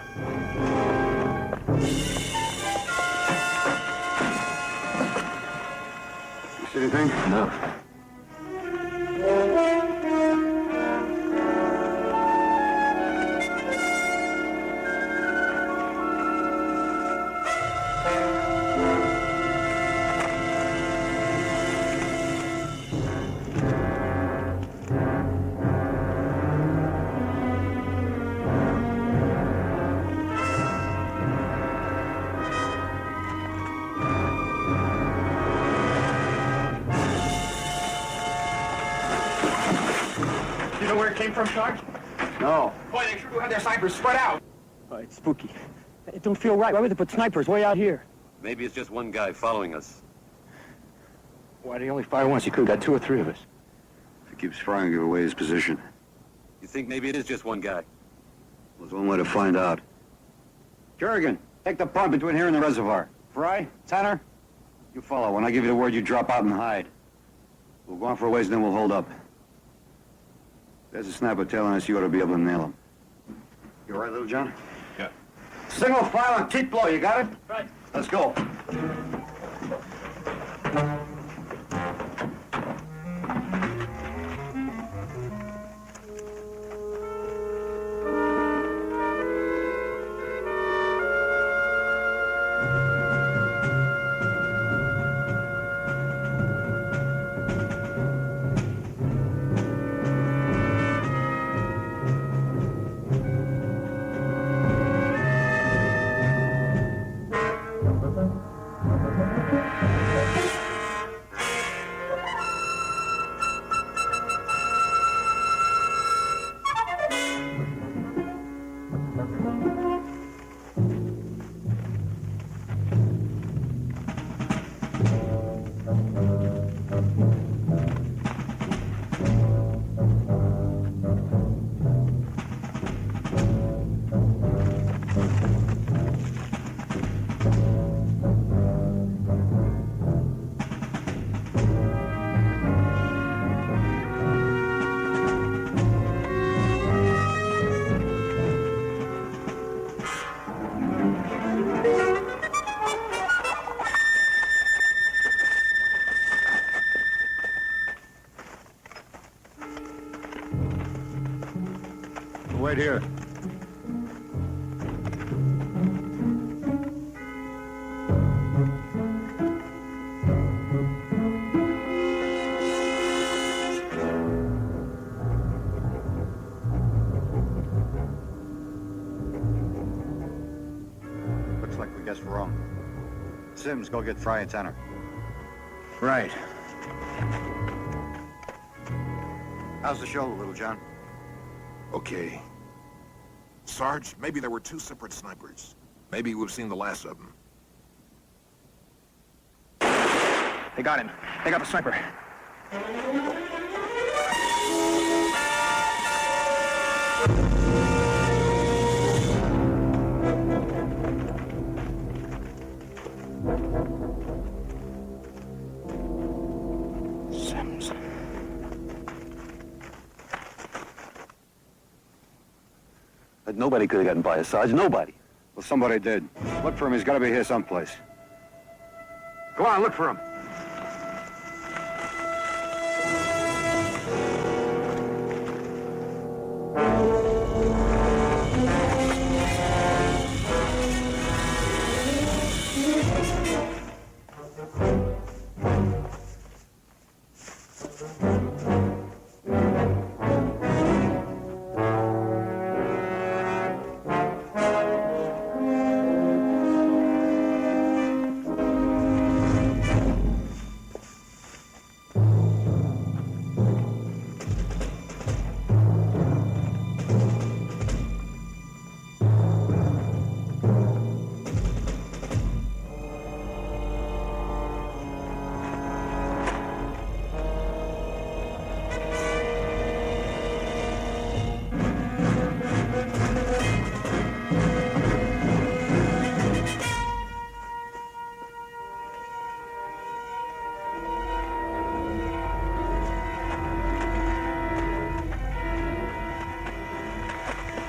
You see anything? No. You know where it came from, Sarge? No. Boy, they sure do have their snipers spread out. Oh, it's spooky. It don't feel right. Why would they put snipers way out here? Maybe it's just one guy following us. Why do you only fire once? You could have got 2 or 3 of us. If he keeps firing, give away his position. You think maybe it is just one guy? There's one way to find out. Jurgen, take the pump between here and the reservoir. Fry, Tanner, you follow. When I give you the word, you drop out and hide. We'll go on for a ways, and then we'll hold up. There's a sniper telling us you ought to be able to nail him. You all right, Little John? Yeah. Single file and keep low, you got it? Right. Let's go. right here. Looks like we guessed wrong. Sims, go get Fry and Tanner. Right. How's the show, Little John? Okay. Sarge, maybe there were two separate snipers. Maybe we've seen the last of them. They got him. They got the sniper. Sims. But nobody could have gotten by us, Sarge. Nobody. Well, somebody did. Look for him. He's got to be here someplace. Go on, look for him.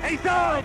Hey, Sarge!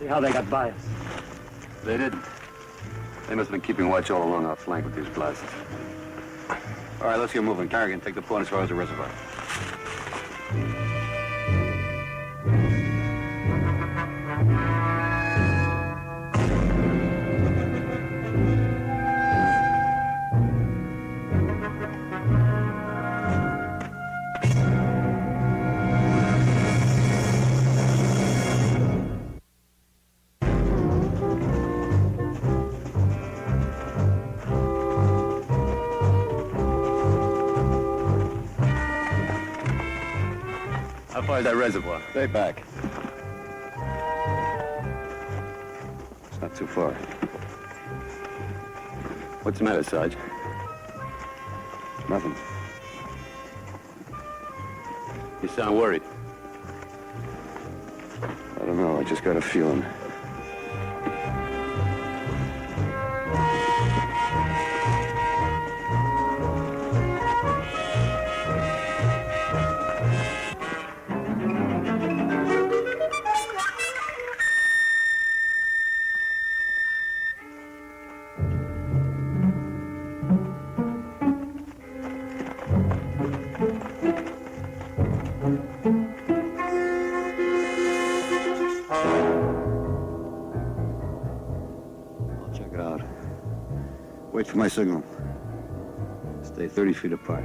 How they got by us. They didn't. They must have been keeping watch all along our flank with these blasters. All right, let's get moving. Carrigan, take the point as far as the reservoir. How far is that reservoir? Stay back. It's not too far. What's the matter, Sarge? Nothing. You sound worried. I don't know. I just got a feeling. Wait for my signal. Stay 30 feet apart.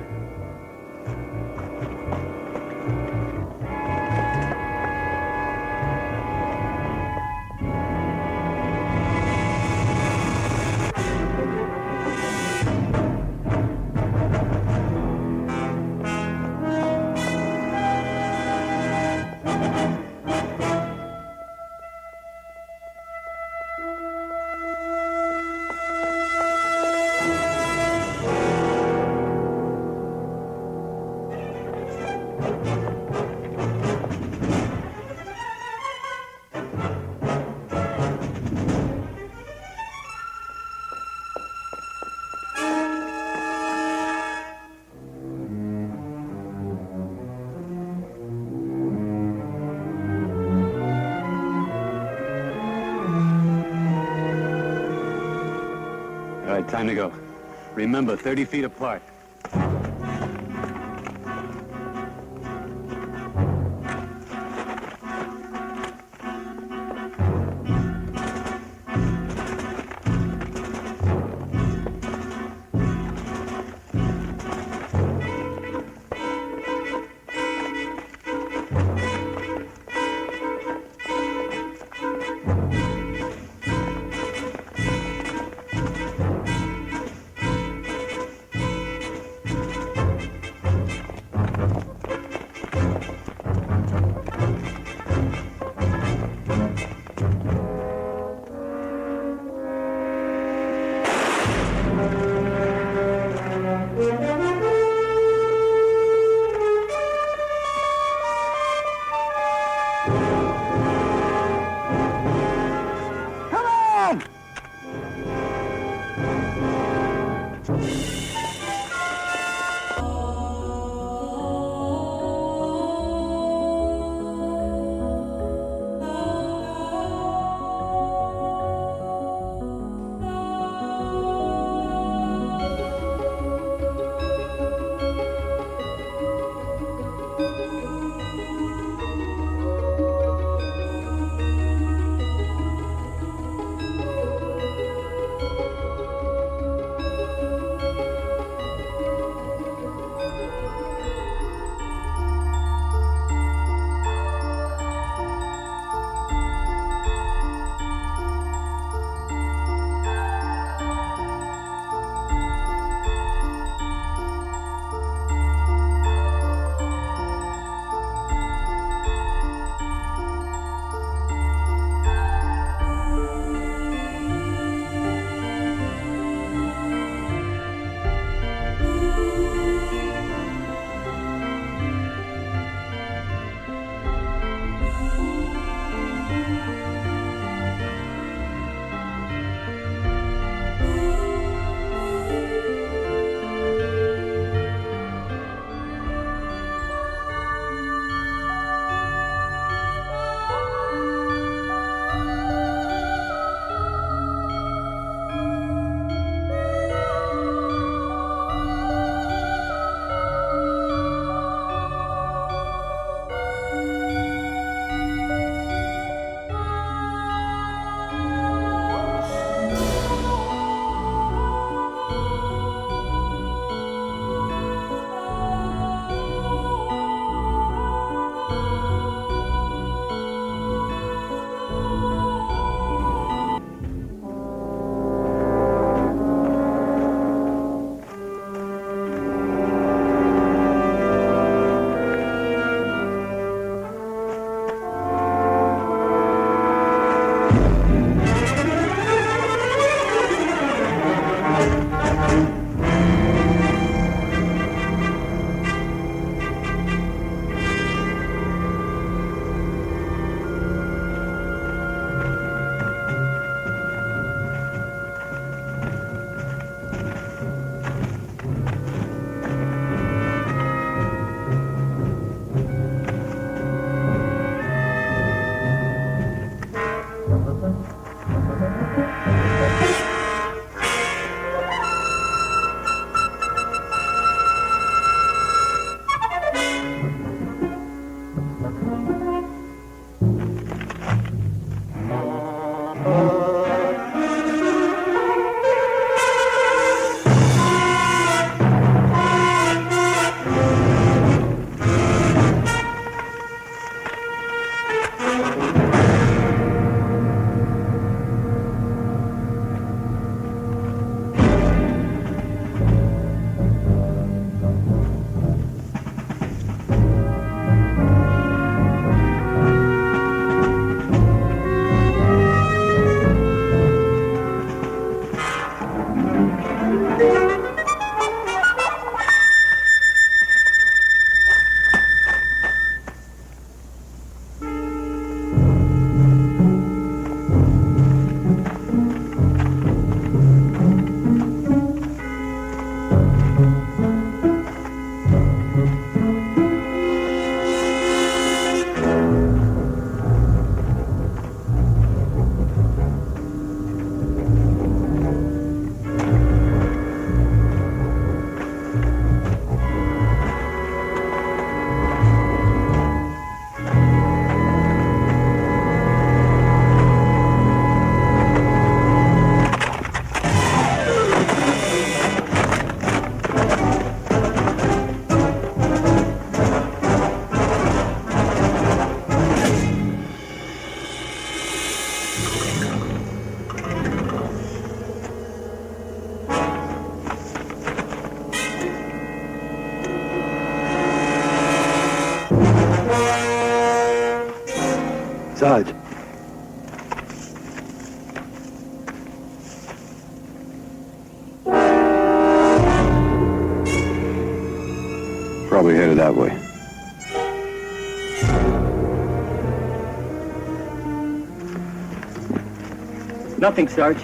right, time to go. Remember, 30 feet apart. Sarge. Probably headed that way. Nothing, Sarge.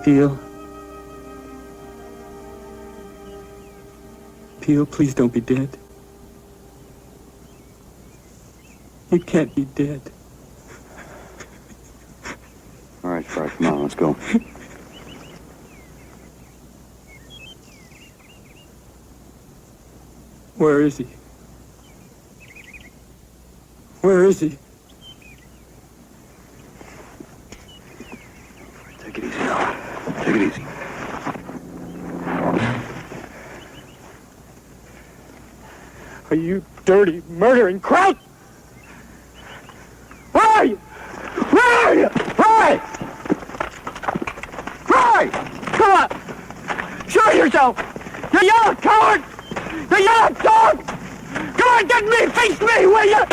Peel. Peel, please don't be dead. You can't be dead. All right, Fry, come on, let's go. Where is he? Where is he? Take it easy now. Take it easy. Are you dirty, murdering Kraut? Where are you? Where are you? Fry! Fry! Come on! Show yourself! You yellow coward! You yellow dog! Come on, get me! Face me, will you?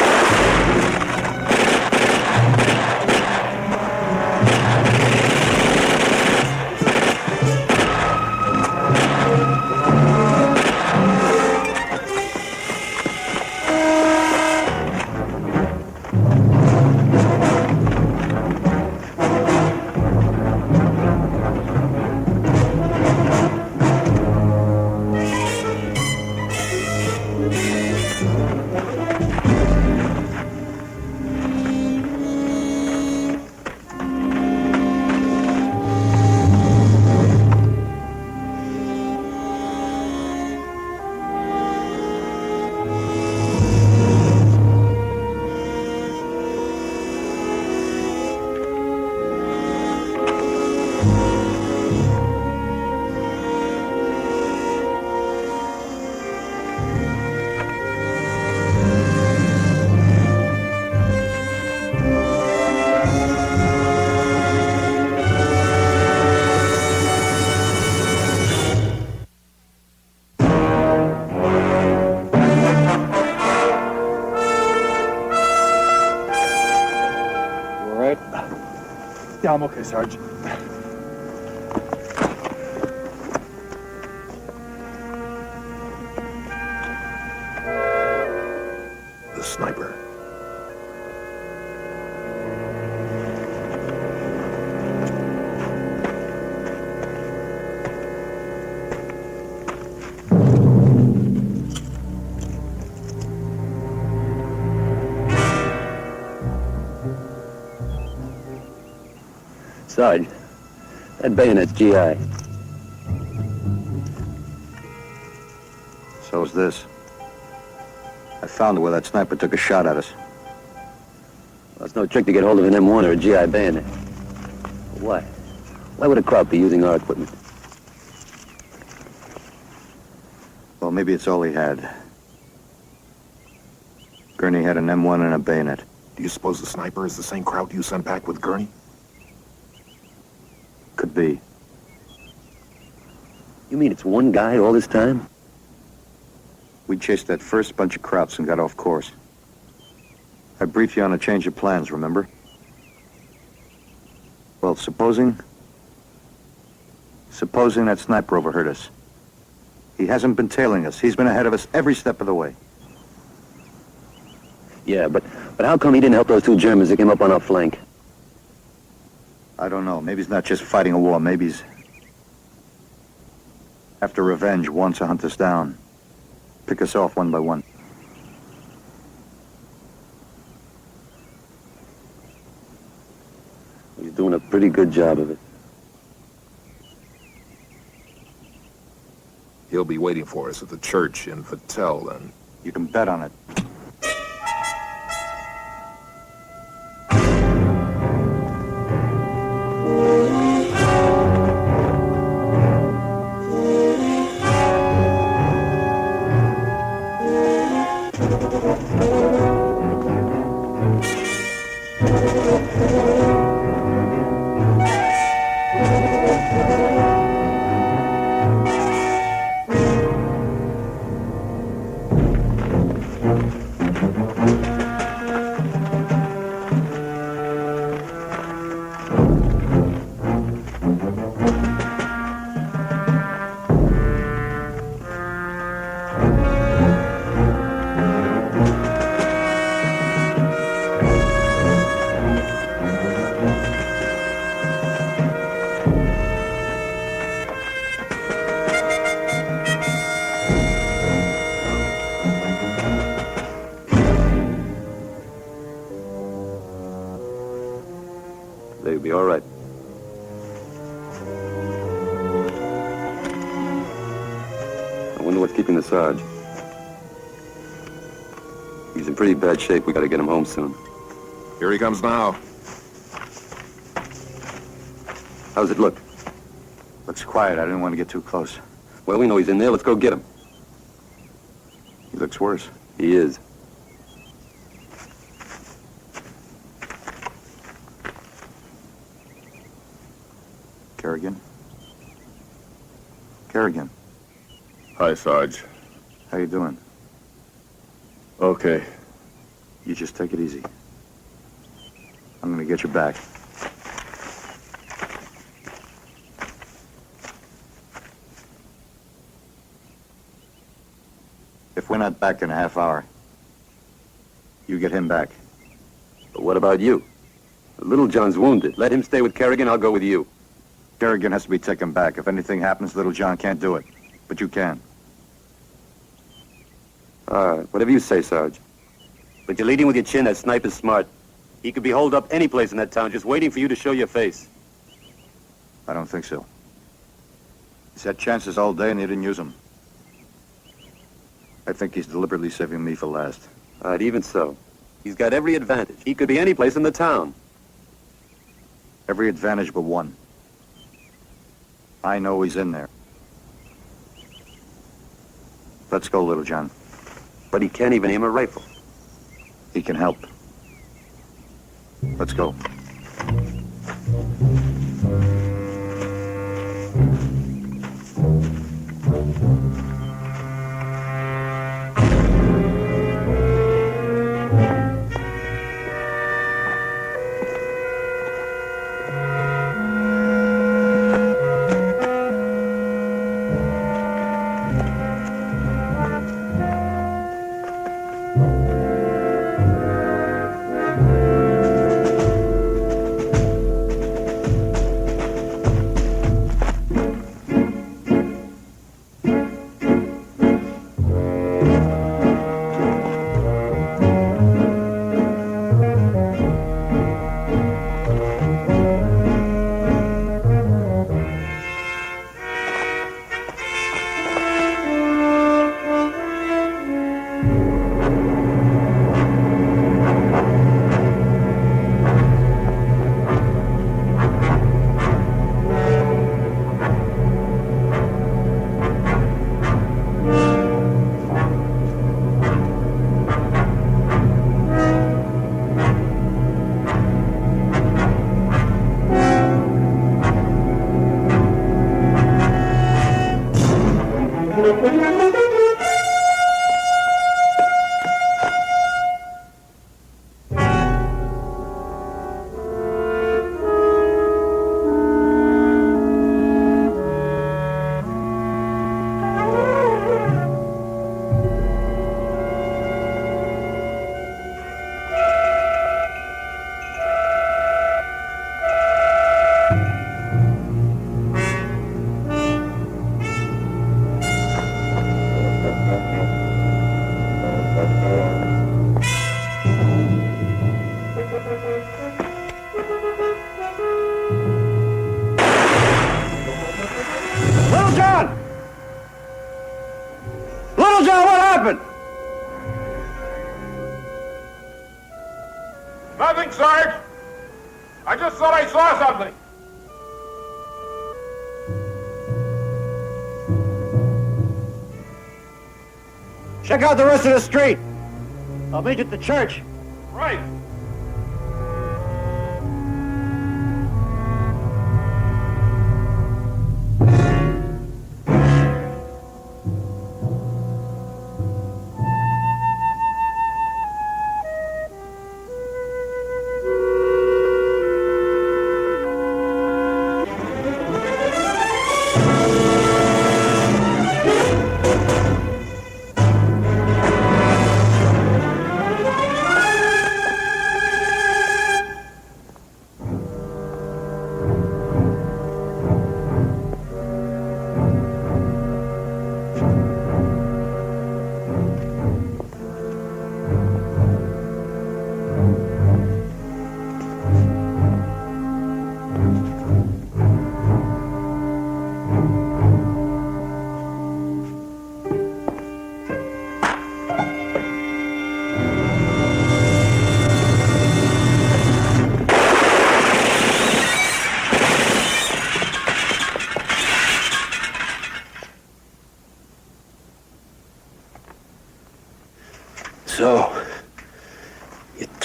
Yeah, I'm okay, Sarge. The sniper. Sarge, that bayonet's GI. So is this. I found where that sniper took a shot at us. Well, it's no trick to get hold of an M1 or a GI bayonet. Why? Why would a Kraut be using our equipment? Well, maybe it's all he had. Gurney had an M1 and a bayonet. Do you suppose the sniper is the same Kraut you sent back with Gurney? Could be. You mean it's one guy all this time? We chased that first bunch of Krauts and got off course. I briefed you on a change of plans, remember? Well, supposing that sniper overheard us. He hasn't been tailing us. He's been ahead of us every step of the way. Yeah, but how come he didn't help those two Germans that came up on our flank? I don't know. Maybe he's not just fighting a war. Maybe he's after revenge, wants to hunt us down. Pick us off one by one. He's doing a pretty good job of it. He'll be waiting for us at the church in Vattel, then. You can bet on it. They'll be all right. I wonder what's keeping the Sarge. He's in pretty bad shape. We gotta get him home soon. Here he comes now. How's it look? Looks quiet. I didn't want to get too close. Well, we know he's in there. Let's go get him. He looks worse. He is. Kerrigan? Kerrigan. Hi, Sarge. How you doing? Okay. You just take it easy. I'm gonna get you back. If we're not back in a half hour, you get him back. But what about you? Little John's wounded. Let him stay with Kerrigan. I'll go with you. Kerrigan has to be taken back. If anything happens, Little John can't do it. But you can. All right. Whatever you say, Sarge. But you're leading with your chin. That sniper's smart. He could be holed up any place in that town just waiting for you to show your face. I don't think so. He's had chances all day and he didn't use them. I think he's deliberately saving me for last. All right, even so. He's got every advantage. He could be any place in the town. Every advantage but one. I know he's in there. Let's go, Little John. But he can't even aim a rifle. He can help. Let's go. Little John! Little John, what happened? Nothing, Sarge. I just thought I saw something. Check out the rest of the street. I'll meet you at the church. Right.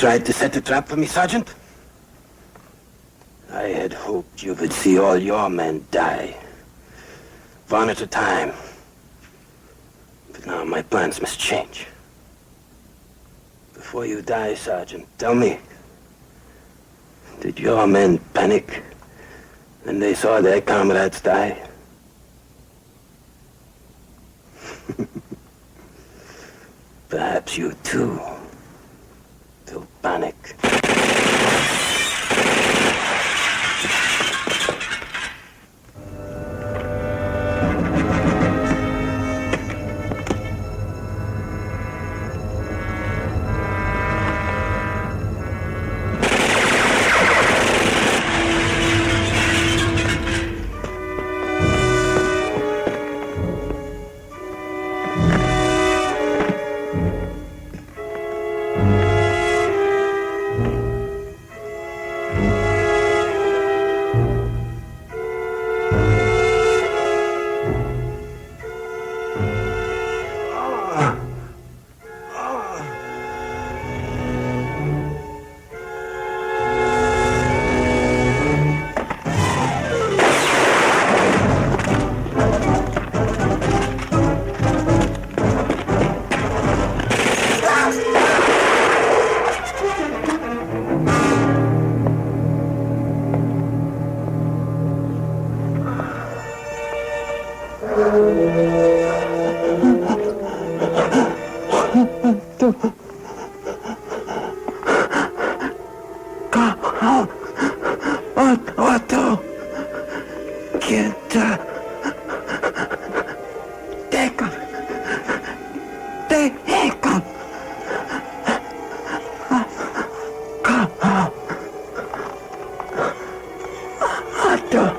tried to set a trap for me, Sergeant? I had hoped you would see all your men die. One at a time. But now my plans must change. Before you die, Sergeant, tell me, did your men panic when they saw their comrades die? Perhaps you too will panic. Otto! Get Deacon! Deacon! Come on! Otto!